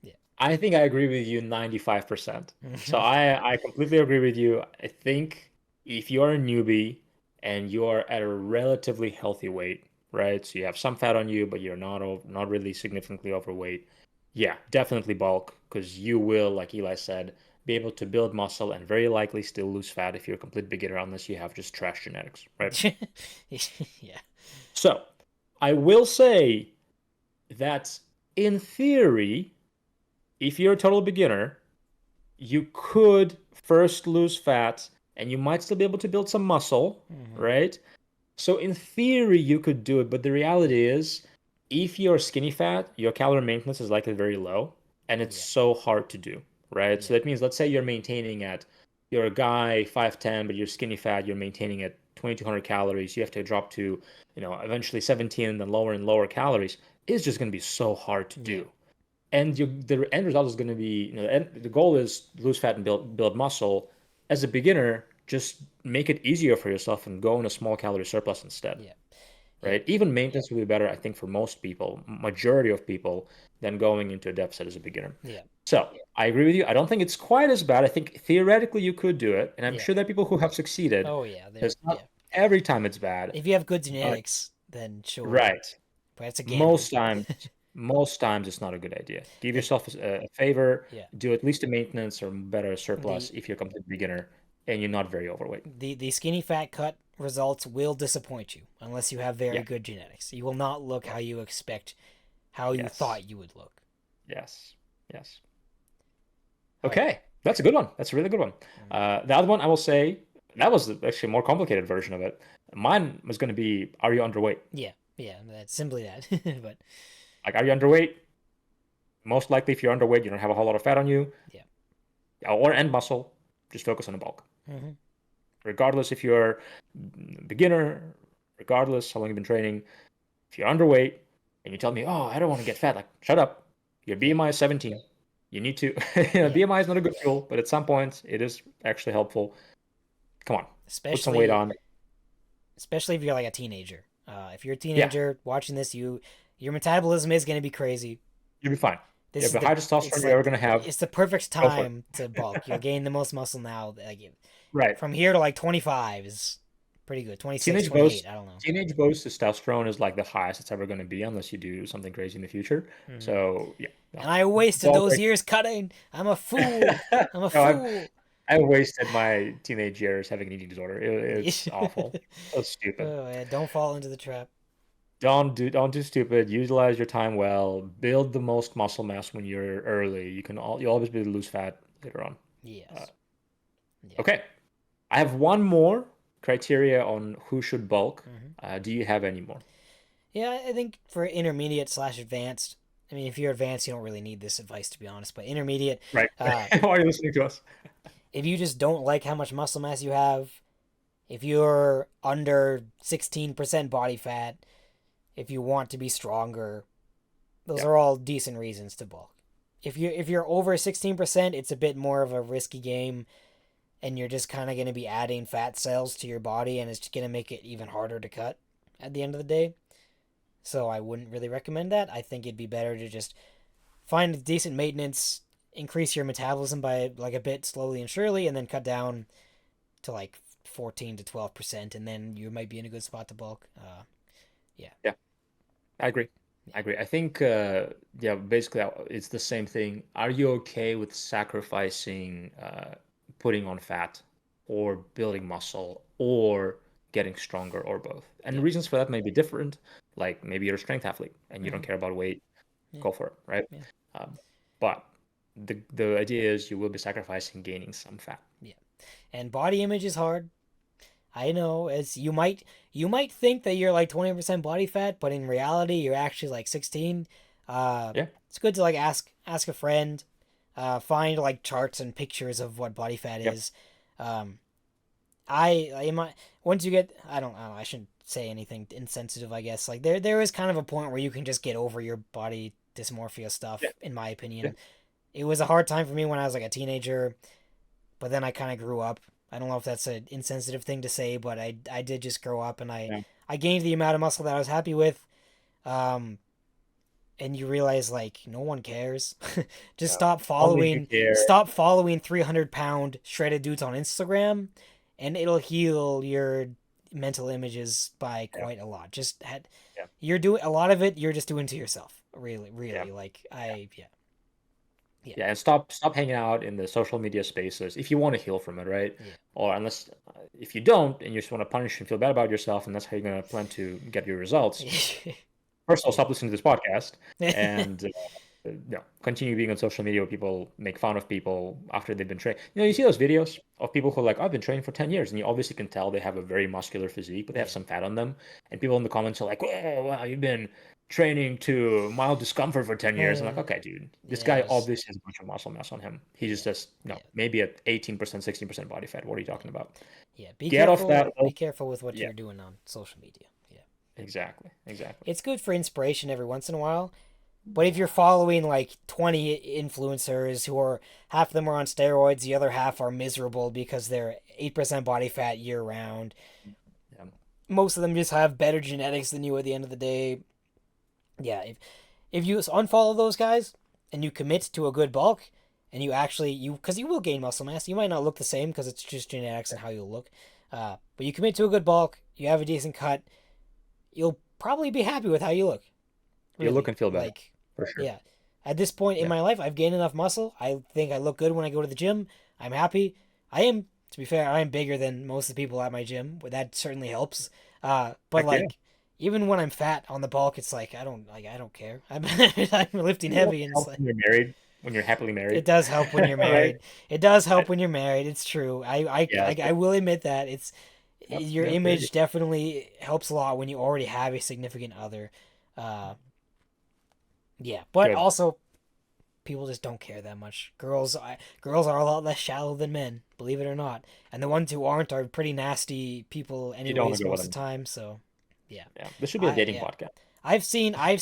Yeah. I think I agree with you 95%. So I completely agree with you. I think if you're a newbie and you are at a relatively healthy weight, right? So you have some fat on you, but you're not really significantly overweight. Yeah, definitely bulk. because you will, like Eli said, be able to build muscle and very likely still lose fat if you're a complete beginner, unless you have just trash genetics, right? Yeah. So I will say that in theory, if you're a total beginner, you could first lose fat and you might still be able to build some muscle, Hmm. right? So in theory, you could do it, but the reality is, if you're skinny fat, your calorie maintenance is likely very low, and it's Yeah. so hard to do, right? So Yeah. that means, let's say you're maintaining at, you're a guy 5'10", but you're skinny fat, you're maintaining at 2,200 calories. You have to drop to, eventually 17 and then lower and lower calories. It's just going to be so hard to Yeah. do. And the end result is going to be, the goal is lose fat and build muscle. As a beginner, just make it easier for yourself and go in a small calorie surplus instead, Yeah. Yeah. right? Even maintenance will be better, I think, for most people, majority of people, than going into a deficit as a beginner. Yeah. So I agree with you. I don't think it's quite as bad. I think theoretically you could do it, and I'm Yeah. sure there are people who have succeeded. Oh yeah. There. It's Yeah. not every time it's bad, If you have good but genetics, then sure. right. But it's a gamble. Most times, most times it's not a good idea. Give It. yourself a favor, Yeah. do at least a maintenance or better a The surplus if you're a complete beginner and you're not very overweight. the skinny fat cut results will disappoint you unless you have very Yeah. good genetics. You will not look how you expect, how you Yes. thought you would look. Yes. Yes. All right. Okay, that's a good one. That's a really good one. Mm. The other one I will say that was actually a more complicated version of it. Mine was going to be, are you underweight? Yeah. Yeah. That's simply that. But Like, are you underweight? Most likely, if you're underweight, you don't have a whole lot of fat on you, yeah. or and muscle. Just focus on the bulk. Hmm. Regardless if you're beginner, regardless how long you've been training, if you're underweight and you tell me, oh, I don't want to get fat, like, shut up. Your Yeah. BMI is 17. You need to, Yeah. BMI is not a good tool, but at some points it is actually helpful. Come on, put some weight Especially on. especially if you're like a teenager. If you're a Yeah, teenager watching this, your metabolism is going to be crazy. you'll be fine. You This have is the the high testosterone it's you're ever like gonna have. it's the perfect Go for it. time to bulk. You'll gain the most muscle now. Like Right. from here to like 25 is pretty good. 26, Teenage 28. boast, I don't know. teenage boast testosterone is like the highest it's ever going to be unless you do something crazy in the future. Hmm. So yeah, no, And I it's wasted all those great. years cutting. I'm a fool. I'm a No, fool. I wasted my teenage years having an eating disorder. It's awful. So stupid. Oh, yeah, don't fall into the trap. Don't do stupid. Utilize your time well. Build the most muscle mass when you're early. You'll always be able to lose fat later on. Uh, Yes. Yeah. okay, I have one more criteria on who should bulk. Hmm. Do you have any more? Yeah, I think for intermediate slash advanced. I mean, if you're advanced, you don't really need this advice to be honest. But intermediate, Right. uh, Why are you listening to us? if you just don't like how much muscle mass you have, if you're under 16% body fat, if you want to be stronger, those Yeah. are all decent reasons to bulk. If you're over 16%, it's a bit more of a risky game and you're just kind of going to be adding fat cells to your body and it's going to make it even harder to cut at the end of the day. So I wouldn't really recommend that. I think it'd be better to just find decent maintenance, increase your metabolism by like a bit slowly and surely and then cut down to like 14 to 12% and then you might be in a good spot to bulk. Yeah. Yeah, I agree. Yeah. I agree. I think, yeah, basically it's the same thing. Are you okay with sacrificing putting on fat or building muscle or getting stronger or both? And the Yeah. reasons for that may be different. Like maybe you're a strength athlete and you don't Hmm. care about weight, Yeah. go for it, right? Yeah. Um, but the idea is you will be sacrificing gaining some fat. Yeah. And body image is hard. I know as you might think that you're like 20% body fat, but in reality you're actually like 16. Yeah, It's good to like ask a friend, find like charts and pictures of what body fat yep, is. Um, I might once you get I don't know, I shouldn't say anything insensitive, I guess. Like there is kind of a point where you can just get over your body dysmorphia stuff, yeah, in my yeah, opinion. It was a hard time for me when I was like a teenager, but then I kind of grew up. I don't know if that's an insensitive thing to say, but I did just grow up and I yeah. I gained the amount of muscle that I was happy with. Um, and you realize like no one cares. Just No. Only if you care. stop following 300-pound shredded dudes on Instagram, and it'll heal your mental images by Yeah, quite a lot. yeah, You're doing a lot of it. You're just doing to yourself. Really, yeah. really. Like Yeah. I yeah. Yeah, Yeah, and stop hanging out in the social media spaces if you want to heal from it, right? yeah. Or unless if you don't and you just want to punish and feel bad about yourself, and that's how you're gonna plan to get your results. First of all, Yeah. stop listening to this podcast and continue being on social media where people make fun of people after they've been trained. You see those videos of people who are like, I've been training for 10 years, and you obviously can tell they have a very muscular physique, but they have Yeah. some fat on them. And people in the comments are like, "Whoa, wow, you've been training to mild discomfort for 10 years." I'm like, okay, dude, this guy Yes. obviously has a bunch of muscle mass on him. He's Yeah. just, Yeah. maybe at 18%, 16% body fat. What are you Yeah. talking about? Yeah. Be Get off careful. that. Be careful with what Yeah, you're doing on social media. Yeah. exactly. Exactly. It's good for inspiration every once in a while. But if you're following like 20 influencers who are half of them are on steroids, the other half are miserable because they're 8% body fat year round. Yeah. Most of them just have better genetics than you at the end of the day. Yeah, if you unfollow those guys and you commit to a good bulk and you actually you because you will gain muscle mass, you might not look the same because it's just genetics and how you look. But you commit to a good bulk, you have a decent cut, you'll probably be happy with how you look. You look Really, and feel better, like, for sure. yeah. At this point in Yeah. my life, I've gained enough muscle. I think I look good when I go to the gym. I'm happy. I am, to be fair, I am bigger than most of the people at my gym, but that certainly helps. But Heck yeah. like, even when I'm fat on the bulk, it's like I don't care. I'm lifting heavy, and it's Help like when you're married, when you're happily it married, does help when you're right? married. It does help when you're married. It's true. Yeah. I will admit that Yep. your Yep. Very image good. definitely helps a lot when you already have a significant other. Uh, yeah, but Good. also people just don't care that much. Girls are a lot less shallow than men, believe it or not, and the ones who aren't are pretty nasty people, You don't want anyways, to go with most of them. the time. So yeah, Yeah. This should be a dating yeah, podcast. I've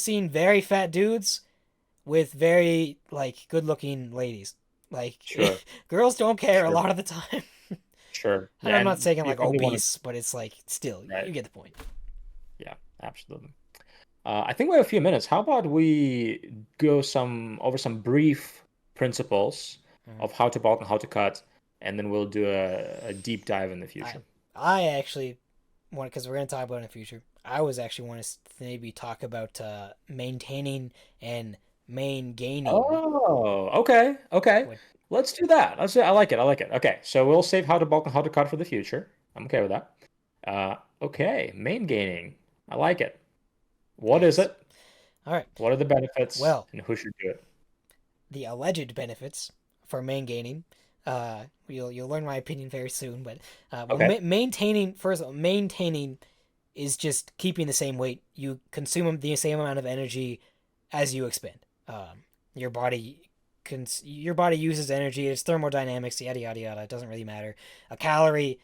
seen very fat dudes with very like good looking ladies. Like Sure. girls don't care a Sure. lot of the time, Sure. and Yeah. I'm not And saying you like probably want to, obese, but it's like still right. you get the point. Yeah. Absolutely. I think we have a few minutes. How about we go over some brief principles Mhm. of how to bulk and how to cut, and then we'll do a deep dive in the I future. I actually want because we're gonna talk about it in the future. I was actually want to maybe talk about maintaining and main gaining. Oh, okay. Okay. What? Let's do that. I like it. I like it. Okay. So we'll save how to bulk and how to cut for the future. I'm okay with that. Okay. Main gaining. I like it. What is Yes. it? All right. What are the benefits Well, and who should do it? the alleged benefits for main gaining. You'll learn my opinion very soon, but Okay. maintaining first of all, maintaining is just keeping the same weight. You consume the same amount of energy as you expend. Your body your body uses energy. It's thermodynamics. Yada yada yada. It doesn't really matter. A calorie.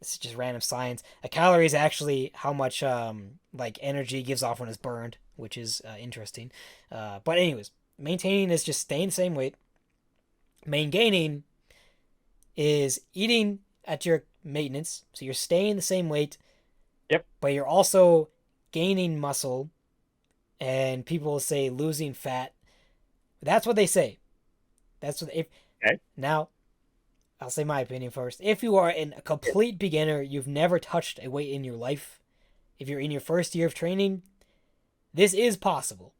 It's just random science. A calorie is actually how much like energy gives off when it's burned, which is interesting. But anyways, maintaining is just staying the same weight. Main gaining is eating at your maintenance, so you're staying the same weight, Yep. but you're also gaining muscle, and people will say losing fat. That's what they say. That's what if Okay. now I'll say my opinion first. If you are a complete beginner, you've never touched a weight in your life, if you're in your first year of training, this is possible.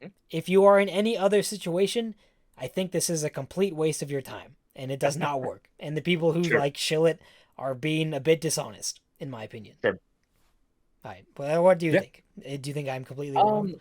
Mhm. If you are in any other situation, I think this is a complete waste of your time and it does not work. And the people who Sure. like shill it are being a bit dishonest, in my opinion. Sure. All right, but what do you Yeah. think? Do you think I'm completely wrong?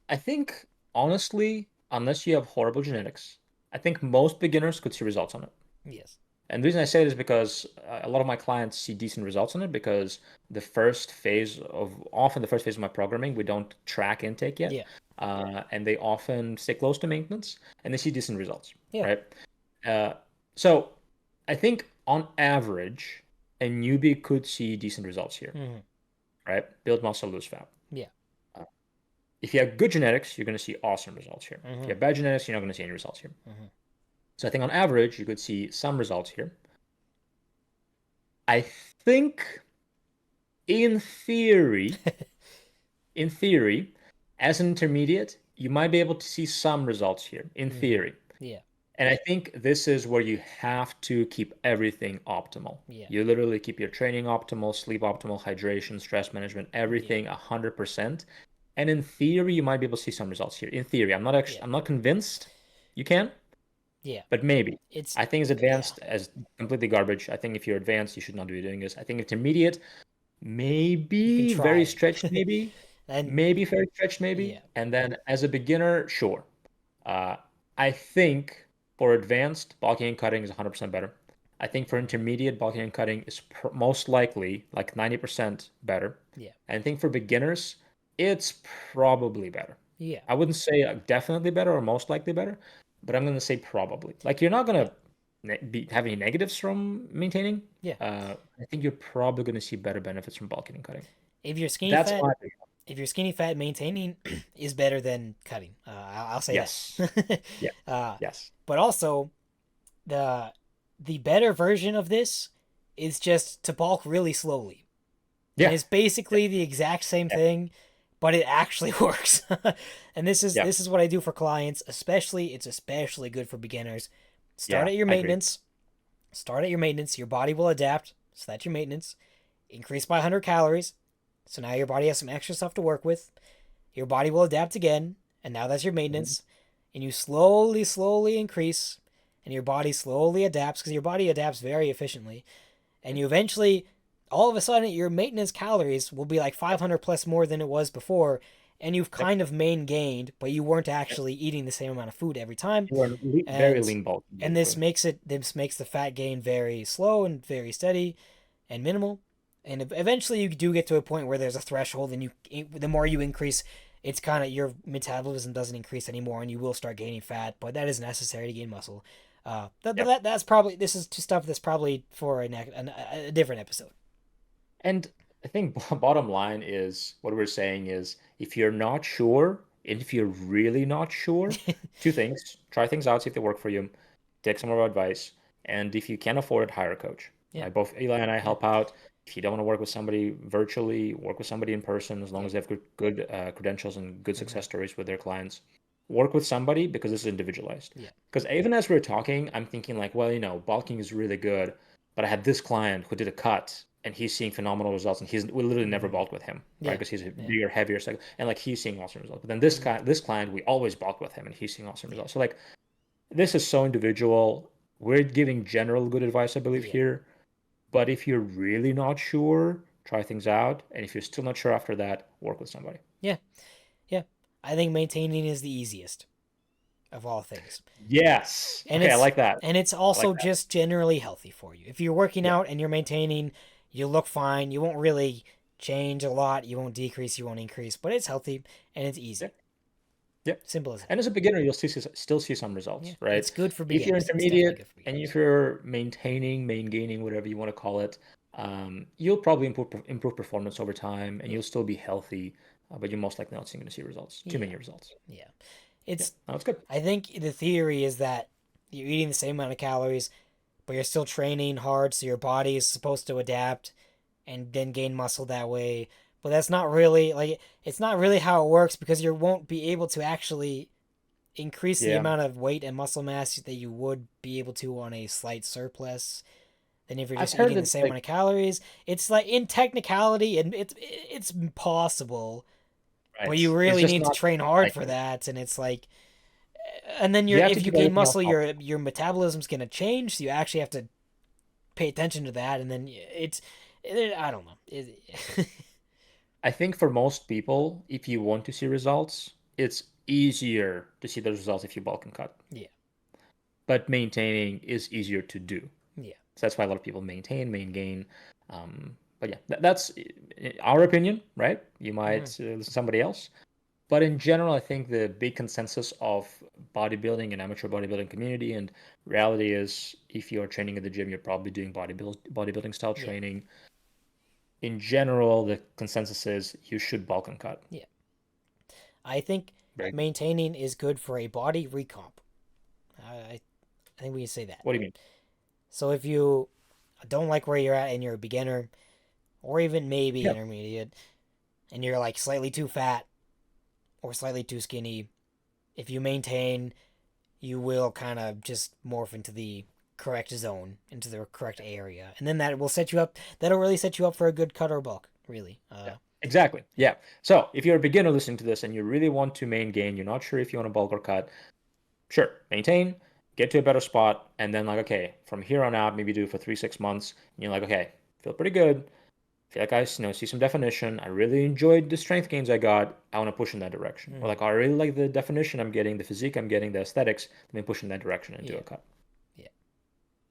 I think honestly, unless you have horrible genetics, I think most beginners could see results on it. Yes. And the reason I say it is because a lot of my clients see decent results on it because often the first phase of my programming, we don't track intake yet. Yeah. And they often stay close to maintenance and they see decent results, Yeah. right? Uh, so I think on average, a newbie could see decent results here, Mm-hmm. right? Build muscle, lose fat. Yeah. Uh, if you have good genetics, you're going to see awesome results here. If you Mm-hmm. have bad genetics, you're not going to see any results here. Mm-hmm. So I think on average, you could see some results here. I think in theory, in theory, as an intermediate, you might be able to see some results here, in Mm-hmm. theory. Yeah. And I think this is where you have to keep everything optimal. Yeah. You literally keep your training optimal, sleep optimal, hydration, stress management, Yeah. everything 100%. And in theory, you might be able to see some results here. In theory, Yeah. I'm not convinced you can, Yeah. but maybe. It's I think it's yeah. advanced as completely garbage. I think if you're advanced, you should not be doing this. I think intermediate, You can maybe try very it. stretched, maybe, And maybe very stretched, yeah. maybe. And then as a beginner, sure. Uh, I think for advanced, bulking and cutting is 100% better. I think for intermediate, bulking and cutting is most likely like 90% better. Yeah. And I think for beginners, it's probably better. Yeah. I wouldn't say definitely better or most likely better, but I'm going to say probably. Like you're not going Yeah. to have any negatives from maintaining. Yeah. I think you're probably going to see better benefits from bulking and cutting. If you're skinny That's fat, my opinion. if you're skinny fat, maintaining is better than cutting. I'll say Yes. that. Yeah. uh, Yes. but also the the better version of this is just to bulk really slowly, and Yeah. it's basically the exact same Yeah. thing, but it actually works. And this is Yeah. this is what I do for clients. Especially, it's especially good for beginners. Start Yeah. at your I agree. maintenance. Start at your maintenance. Your body will adapt. So that's your maintenance. Increase by 100 calories. So now your body has some extra stuff to work with. Your body will adapt again, and now that's your Mhm. maintenance. And you slowly, slowly increase, and your body slowly adapts because your body adapts very efficiently. And you eventually, all of a sudden, your maintenance calories will be like Yep. 500 plus more than it was before, and you've Yep. kind of main gained, but you weren't Yep. actually eating the same amount of food every time. You are very And lean bulk, and this basically. makes it this makes the fat gain very slow and very steady and minimal. And eventually you do get to a point where there's a threshold, and the more you increase, it's kind of your metabolism doesn't increase anymore, and you will start gaining fat, but that is necessary to gain muscle. Yep. That's probably, this is just stuff that's probably for a different episode. And I think bottom line is what we're saying is if you're not sure, and if you're really not sure, two things. Try things out, see if they work for you. Take some of our advice. And if you can't afford it, hire a coach. Yeah, Right? Both Eli and I yeah, help out. If you don't want to work with somebody virtually, work with somebody in person as long yeah, as they have good credentials and good hmm, success stories with their clients. Work with somebody because this is individualized. yeah, Because even as we're talking, I'm thinking like, well, bulking is really good, but I had this client who did a cut and he's seeing phenomenal results, and we literally never hmm, bulked with him, right? yeah, Because he's a yeah, bigger, heavier cycle, and like he's seeing awesome results. But then hmm, this client, we always bulk with him, and he's seeing awesome yeah, results. So like this is so individual. We're giving general good advice, I believe, yeah, here. But if you're really not sure, try things out, and if you're still not sure after that, work with somebody. yeah, yeah. I think maintaining is the easiest of all things. Yes. and Okay, I it's like that. and it's I like also that. just generally healthy for you. If you're working Yeah. out and you're maintaining, you look fine. You won't really change a lot. You won't decrease. You won't increase. But it's healthy and it's Yeah. easy. Yeah. Simple as that. And as a beginner, you'll still see some Yeah, results, right? it's good for If you're beginners. It's definitely intermediate good for and if beginners. you're maintaining, main gaining, whatever you want to call it, you'll probably improve performance over time, and Yeah, you'll still be healthy, but you're most likely not going to see results, too yeah, many results. yeah. Yeah, It's. no, that's good. I think the theory is that you're eating the same amount of calories, but you're still training hard, so your body is supposed to adapt and then gain muscle that way. But that's not really like, it's not really how it works, because you won't be able to actually increase the Yeah, amount of weight and muscle mass that you would be able to on a slight surplus than if you're I've just heard eating the that same like amount of calories. It's like, in technicality, and it's possible, but you right, it's really just need to not train hard for likely. that. And it's like, and then You have to if you keep gain everything else muscle, optimal. your metabolism's gonna change, so you actually have to pay attention to that. And then I don't know. I think for most people, if you want to see results, it's easier to see those results if you bulk and cut. Yeah, But maintaining is easier to do. yeah, So that's why a lot of people main gain. But yeah, that's our opinion, right? You might hmm, listen to somebody else. But in general, I think the big consensus of bodybuilding and amateur bodybuilding community and reality is if you're training at the gym, you're probably doing bodybuilding style yeah, training. In general, the consensus is you should bulk and cut. yeah. I think Right? maintaining is good for a body recomp. I think we can say that. What do you mean? So if you don't like where you're at and you're a beginner, or even maybe Yeah. intermediate, and you're like slightly too fat or slightly too skinny, if you maintain, you will kind of just morph into the correct zone, into the correct area, and then that will set you up. That'll really set you up for a good cut or bulk. Really. Yeah. Exactly. Yeah. So if you're a beginner listening to this and you really want to main gain, you're not sure if you want to bulk or cut, sure, maintain, get to a better spot, and then like, okay, from here on out, maybe do it for 3, 6 months. And you're like, okay, feel pretty good. Feel like I see some definition. I really enjoyed the strength gains I got. I want to push in that direction. Or like, I really like the definition I'm getting, the physique I'm getting, the aesthetics. Let me push in that direction and do a cut.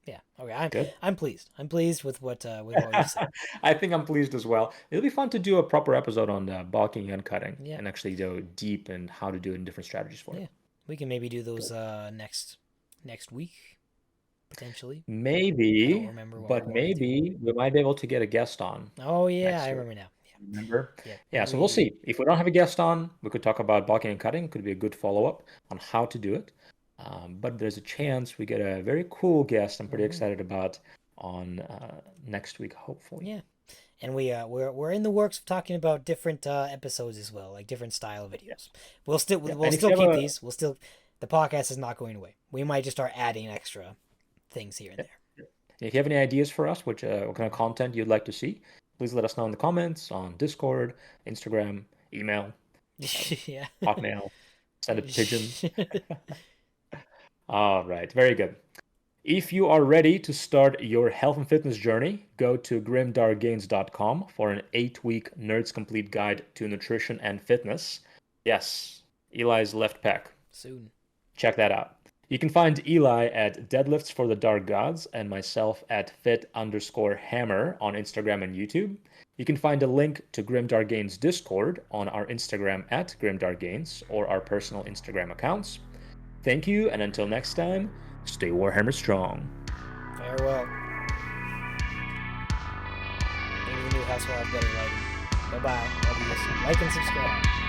Yeah. Okay. Good. I'm pleased. I'm pleased with what you said. I think I'm pleased as well. It'll be fun to do a proper episode on bulking and cutting, Yeah. and actually go deep in how to do it in different strategies for it. We can maybe do those next week, potentially. I don't Maybe, remember what but we wanna do. maybe we might be able to get a guest on. Oh yeah, next I week. remember now. Remember? Yeah. Yeah, so we'll see. If we don't have a guest on, we could talk about bulking and cutting. Could be a good follow-up on how to do it. But there's a chance we get a very cool guest I'm pretty excited about on next week, hopefully. Yeah. And we're in the works of talking about different episodes as well, like different style videos. We'll still And if still you keep have these. The podcast is not going away. We might just start adding extra things here and there. If you have any ideas for us, what kind of content you'd like to see, please let us know in the comments on Discord, Instagram, email, Yeah. Hotmail, send a pigeon. All right, very good. If you are ready to start your health and fitness journey, go to grimdarkgains.com for an 8-week Nerds Complete Guide to Nutrition and Fitness. Yes, Eli's left pec. Soon. Check that out. You can find Eli at Deadlifts for the Dark Gods and myself at fit_hammer on Instagram and YouTube. You can find a link to Grimdark Gains Discord on our Instagram at Grimdark Gains or our personal Instagram accounts. Thank you, and until next time, stay Warhammer strong. Farewell. Maybe the new house will have better lighting. Bye-bye. Love you. Like and subscribe.